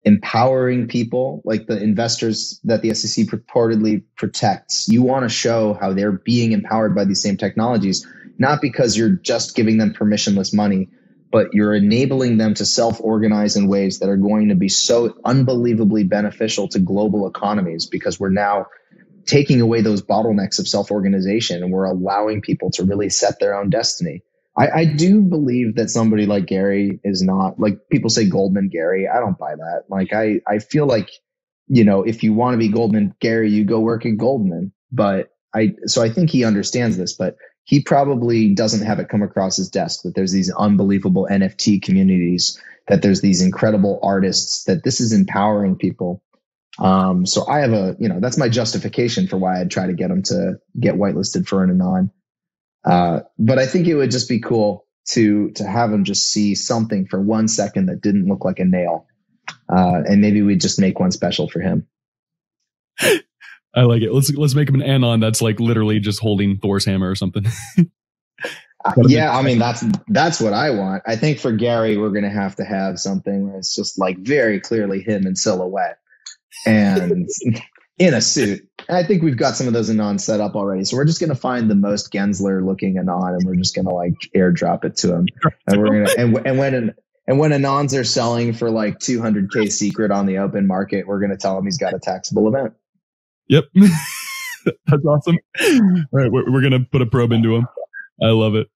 Speaker 8: empowering people, like the investors that the SEC purportedly protects. You want to show how they're being empowered by these same technologies, not because you're just giving them permissionless money, but you're enabling them to self-organize in ways that are going to be so unbelievably beneficial to global economies, because we're now taking away those bottlenecks of self-organization and we're allowing people to really set their own destiny. I do believe that somebody like Gary is not, like people say Goldman Gary. I don't buy that. Like, I feel like, if you want to be Goldman Gary, you go work at Goldman. But so I think he understands this, but he probably doesn't have it come across his desk that there's these unbelievable NFT communities, that there's these incredible artists, that this is empowering people. So I have that's my justification for why I'd try to get him to get whitelisted for an anon. But I think it would just be cool to have him just see something for 1 second that didn't look like a nail. And maybe we just make one special for him.
Speaker 7: I like it. Let's make him an anon that's like literally just holding Thor's hammer or something.
Speaker 8: Yeah, I mean, that's what I want. I think for Gary, we're going to have something where it's just like very clearly him in silhouette and in a suit. And I think we've got some of those anons set up already. So we're just going to find the most Gensler looking anon, and we're just going to like airdrop it to him. And we're going to, and when anons are selling for like 200K secret on the open market, we're going to tell him he's got a taxable event.
Speaker 7: Yep. That's awesome. All right. We're going to put a probe into him. I love it.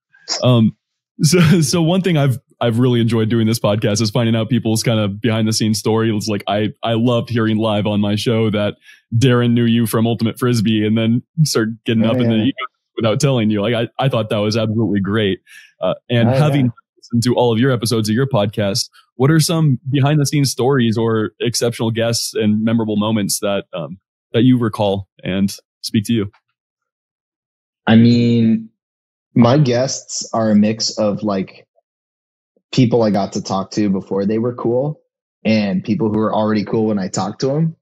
Speaker 7: So one thing I've really enjoyed doing this podcast is finding out people's kind of behind the scenes story. It's like, I loved hearing live on my show that Darren knew you from Ultimate Frisbee and then start getting up in the ego without telling you. Like, I thought that was absolutely great. Having listened to all of your episodes of your podcast, what are some behind the scenes stories or exceptional guests and memorable moments that you recall and speak to you?
Speaker 8: I mean, my guests are a mix of like people I got to talk to before they were cool and people who were already cool when I talked to them.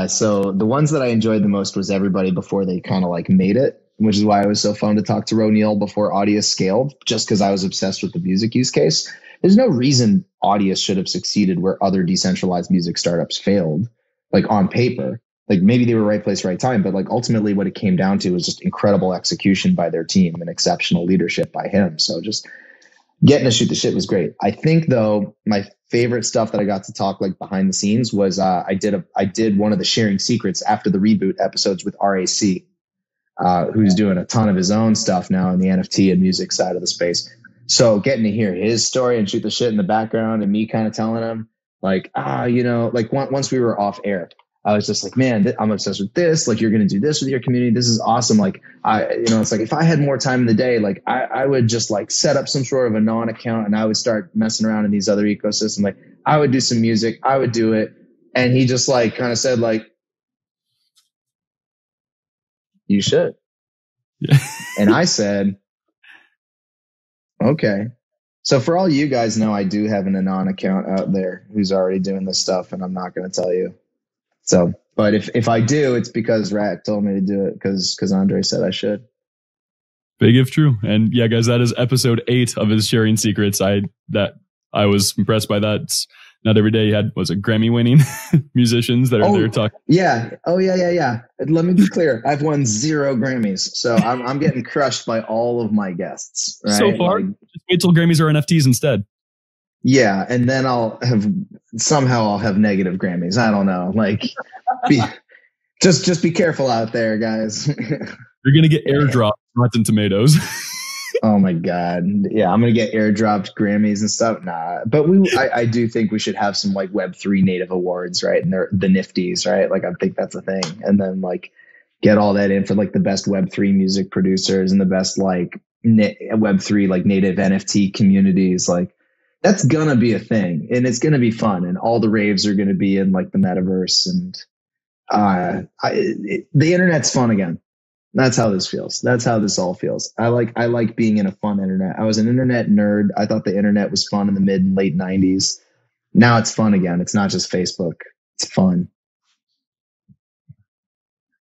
Speaker 8: So the ones that I enjoyed the most was everybody before they kind of like made it, which is why it was so fun to talk to Roniel before Audius scaled, just because I was obsessed with the music use case. There's no reason Audius should have succeeded where other decentralized music startups failed, like on paper. Like maybe they were right place, right time, but like ultimately what it came down to was just incredible execution by their team and exceptional leadership by him. So just getting to shoot the shit was great. I think though, my favorite stuff that I got to talk like behind the scenes was I did one of the sharing secrets after the reboot episodes with RAC, who's doing a ton of his own stuff now in the NFT and music side of the space. So getting to hear his story and shoot the shit in the background and me kind of telling him like, like once we were off air, I was just like, man, I'm obsessed with this. Like, you're going to do this with your community. This is awesome. Like, it's like if I had more time in the day, like I would just like set up some sort of a non-account and I would start messing around in these other ecosystems. Like I would do some music. I would do it. And he just like kind of said like, you should. Yeah. And I said, okay. So for all you guys know, I do have an Anon account out there who's already doing this stuff, and I'm not going to tell you. So, but if I do, it's because Rat told me to do it because Andre said I should.
Speaker 7: Big if true. And yeah, guys, that is episode 8 of his sharing secrets. I was impressed by that. It's not every day you had, was it Grammy winning musicians that are there talking?
Speaker 8: Yeah. Oh yeah. Let me be clear. I've won 0 Grammys. So I'm getting crushed by all of my guests. Right?
Speaker 7: So far, just wait till Grammys are NFTs instead.
Speaker 8: Yeah, and then I'll have negative Grammys. I don't know. Like, just be careful out there, guys.
Speaker 7: You're gonna get airdropped Rotten Tomatoes.
Speaker 8: Oh my god, yeah, I'm gonna get airdropped Grammys and stuff. Nah, but I do think we should have some like Web3 native awards, right? And they're the Nifties, right? Like I think that's a thing, and then like get all that in for like the best Web3 music producers and the best like Web3 like native NFT communities, like. That's gonna be a thing, and it's gonna be fun, and all the raves are gonna be in like the metaverse, and the internet's fun again. That's how this feels. That's how this all feels. I like being in a fun internet. I was an internet nerd. I thought the internet was fun in the mid and late 90s. Now it's fun again. It's not just Facebook. It's fun.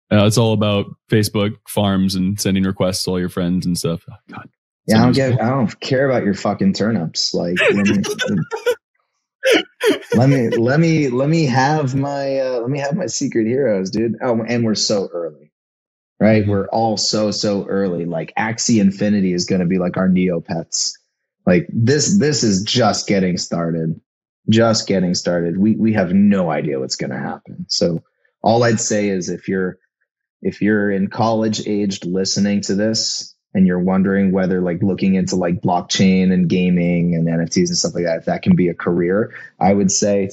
Speaker 7: It's all about Facebook farms and sending requests to all your friends and stuff. Oh, God.
Speaker 8: Yeah, I don't care about your fucking turnips. Like, let me have my secret heroes, dude. Oh, and we're so early, right? We're all so early. Like Axie Infinity is going to be like our Neopets. Like this is just getting started. Just getting started. We have no idea what's going to happen. So all I'd say is if you're in college aged listening to this and you're wondering whether like looking into like blockchain and gaming and NFTs and stuff like that, if that can be a career, I would say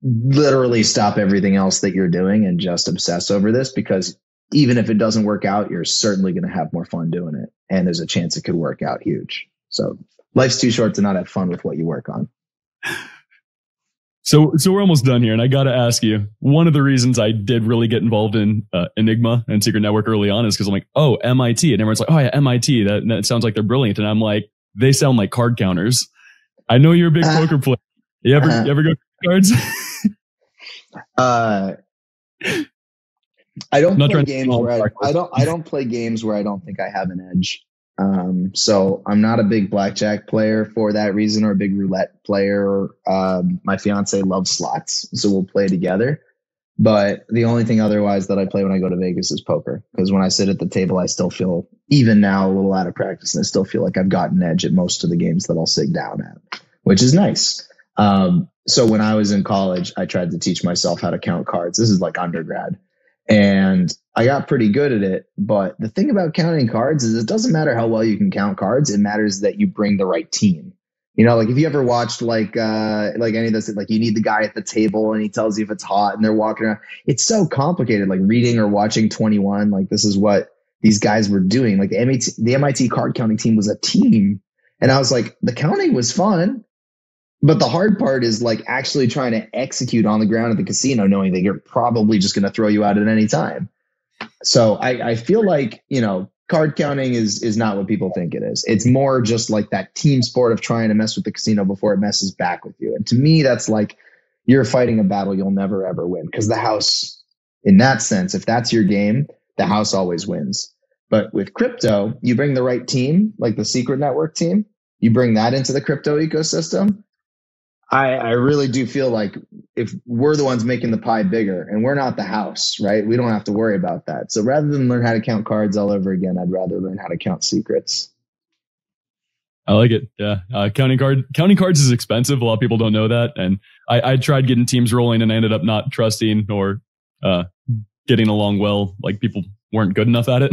Speaker 8: literally stop everything else that you're doing and just obsess over this, because even if it doesn't work out, you're certainly going to have more fun doing it. And there's a chance it could work out huge. So life's too short to not have fun with what you work on.
Speaker 7: So we're almost done here, and I got to ask you, one of the reasons I did really get involved in Enigma and Secret Network early on is because I'm like, oh, MIT. And everyone's like, oh, yeah, MIT. That sounds like they're brilliant. And I'm like, they sound like card counters. I know you're a big poker player. You ever go cards?
Speaker 8: I don't play games where I don't play games where I don't think I have an edge. So I'm not a big blackjack player for that reason, or a big roulette player. My fiance loves slots, so we'll play together. But the only thing otherwise that I play when I go to Vegas is poker, because when I sit at the table, I still feel, even now, a little out of practice, and I still feel like I've got an edge at most of the games that I'll sit down at, which is nice. So when I was in college, I tried to teach myself how to count cards. This is like undergrad. And I got pretty good at it. But the thing about counting cards is it doesn't matter how well you can count cards. It matters that you bring the right team. You know, like if you ever watched like any of this, like you need the guy at the table and he tells you if it's hot and they're walking around. It's so complicated, like reading or watching 21. Like this is what these guys were doing. Like the MIT card counting team was a team. And I was like, the counting was fun. But the hard part is like actually trying to execute on the ground at the casino, knowing that you're probably just going to throw you out at any time. So I feel like, you know, card counting is not what people think it is. It's more just like that team sport of trying to mess with the casino before it messes back with you. And to me, that's like you're fighting a battle you'll never, ever win, because the house, in that sense, if that's your game, the house always wins. But with crypto, you bring the right team, like the Secret Network team, you bring that into the crypto ecosystem. I really do feel like if we're the ones making the pie bigger, and we're not the house, right? We don't have to worry about that. So rather than learn how to count cards all over again, I'd rather learn how to count secrets.
Speaker 7: I like it. Yeah. Counting cards is expensive. A lot of people don't know that. And I tried getting teams rolling, and I ended up not trusting or getting along well. Like people weren't good enough at it.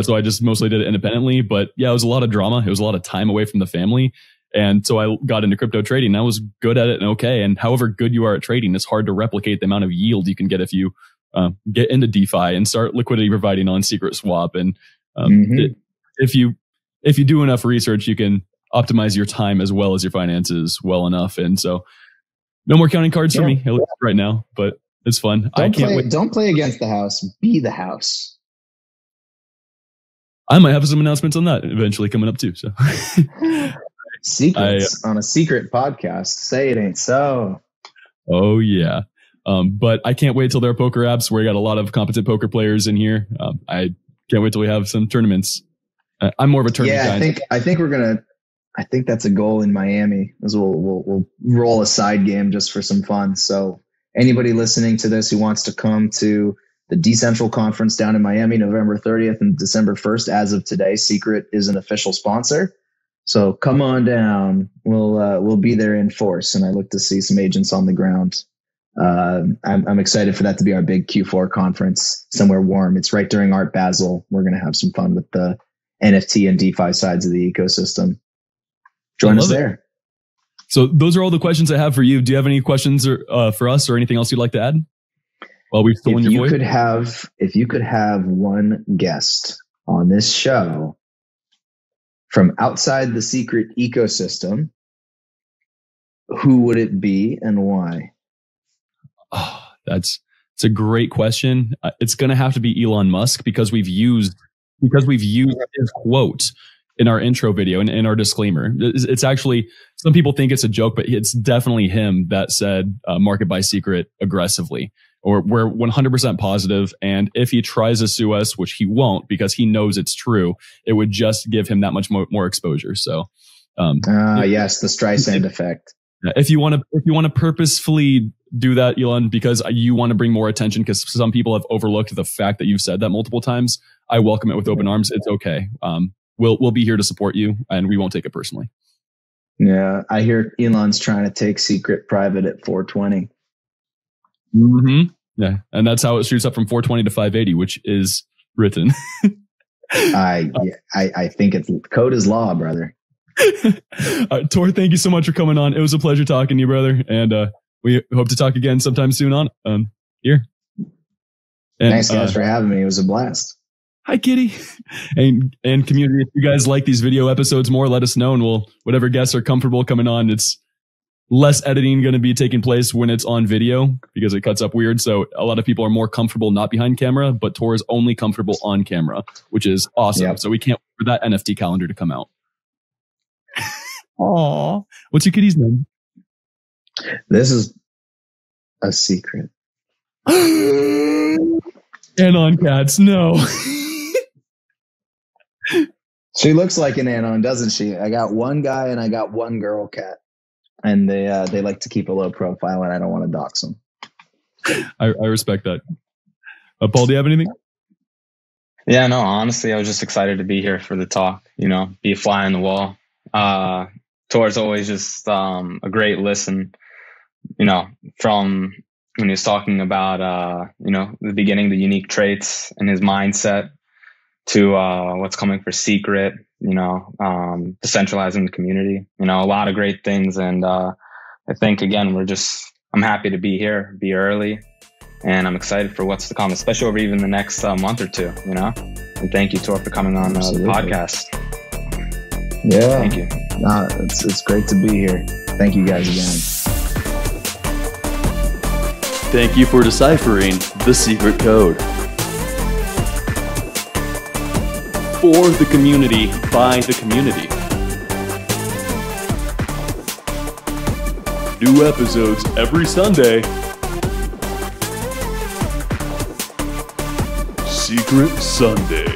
Speaker 7: So I just mostly did it independently. But yeah, it was a lot of drama. It was a lot of time away from the family. And so I got into crypto trading. I was good at it and okay. And however good you are at trading, it's hard to replicate the amount of yield you can get if you get into DeFi and start liquidity providing on Secret Swap. And if you do enough research, you can optimize your time as well as your finances well enough. And so no more counting cards for me, at least right now, but it's fun.
Speaker 8: Don't play against the house. Be the house.
Speaker 7: I might have some announcements on that eventually coming up too. So.
Speaker 8: Secrets on a secret podcast. Say it ain't so.
Speaker 7: Oh yeah. But I can't wait till there are poker apps where you got a lot of competent poker players in here. I can't wait till we have some tournaments. I'm more of a tournament guy.
Speaker 8: I think that's a goal in Miami, as we'll roll a side game just for some fun. So anybody listening to this who wants to come to the Decentral Conference down in Miami, November 30th and December 1st, as of today, Secret is an official sponsor. So come on down. We'll be there in force, and I look to see some agents on the ground. I'm excited for that to be our big Q4 conference somewhere warm. It's right during Art Basel. We're going to have some fun with the NFT and DeFi sides of the ecosystem. Join us there.
Speaker 7: So those are all the questions I have for you. Do you have any questions for us or anything else you'd like to add? While we've stolen your voice?
Speaker 8: If you could have one guest on this show from outside the Secret ecosystem, who would it be and why?
Speaker 7: Oh, it's a great question. It's going to have to be Elon Musk, because we've used his quote in our intro video and in our disclaimer. It's actually, some people think it's a joke, but it's definitely him that said market by Secret aggressively. Or we're 100% positive, and if he tries to sue us, which he won't because he knows it's true, it would just give him that much more exposure. So,
Speaker 8: yes, the Streisand effect.
Speaker 7: If you want to purposefully do that, Elon, because you want to bring more attention, because some people have overlooked the fact that you've said that multiple times, I welcome it with open arms. It's okay. We'll be here to support you, and we won't take it personally.
Speaker 8: Yeah, I hear Elon's trying to take secret private at 420.
Speaker 7: Mm-hmm. Yeah, and that's how it shoots up from 420 to 580, which is written.
Speaker 8: I think it's code is law, brother.
Speaker 7: Tor, thank you so much for coming on. It was a pleasure talking to you, brother, and we hope to talk again sometime soon on here. And,
Speaker 8: thanks, guys, for having me. It was a blast.
Speaker 7: Hi, Kitty. And community, if you guys like these video episodes more, let us know, and we'll, whatever guests are comfortable coming on, it's less editing going to be taking place when it's on video because it cuts up weird. So a lot of people are more comfortable not behind camera, but Tor is only comfortable on camera, which is awesome. Yep. So we can't wait for that NFT calendar to come out. Aw. What's your kitty's name?
Speaker 8: This is a secret.
Speaker 7: Anon cats, no.
Speaker 8: She looks like an Anon, doesn't she? I got one guy and I got one girl cat. And they like to keep a low profile, and I don't want to dox them.
Speaker 7: I respect that. Paul, do you have anything?
Speaker 3: Yeah, no, honestly, I was just excited to be here for the talk, be a fly on the wall. Tor's always just a great listen, from when he was talking about, the beginning, the unique traits and his mindset to what's coming for Secret, decentralizing the community, a lot of great things. And I think, again, I'm happy to be here, be early, and I'm excited for what's to come, especially over even the next month or two, And thank you, Tor, for coming on the podcast.
Speaker 8: Yeah.
Speaker 3: Thank you.
Speaker 8: It's great to be here. Thank you guys again.
Speaker 1: Thank you for deciphering the secret code. For the community, by the community. New episodes every Sunday. Secret Sunday.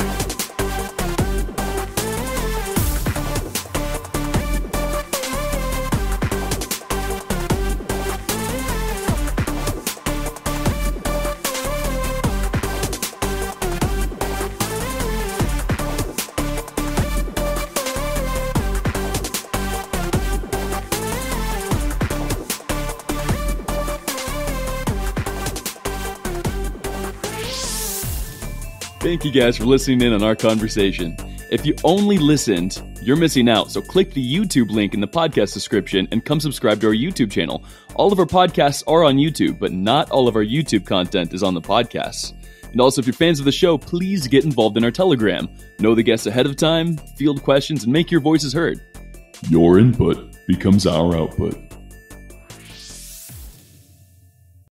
Speaker 1: Thank you guys for listening in on our conversation. If you only listened, you're missing out. So click the YouTube link in the podcast description and come subscribe to our YouTube channel. All of our podcasts are on YouTube, but not all of our YouTube content is on the podcasts. And also, if you're fans of the show, please get involved in our Telegram. Know the guests ahead of time, field questions, and make your voices heard. Your input becomes our output.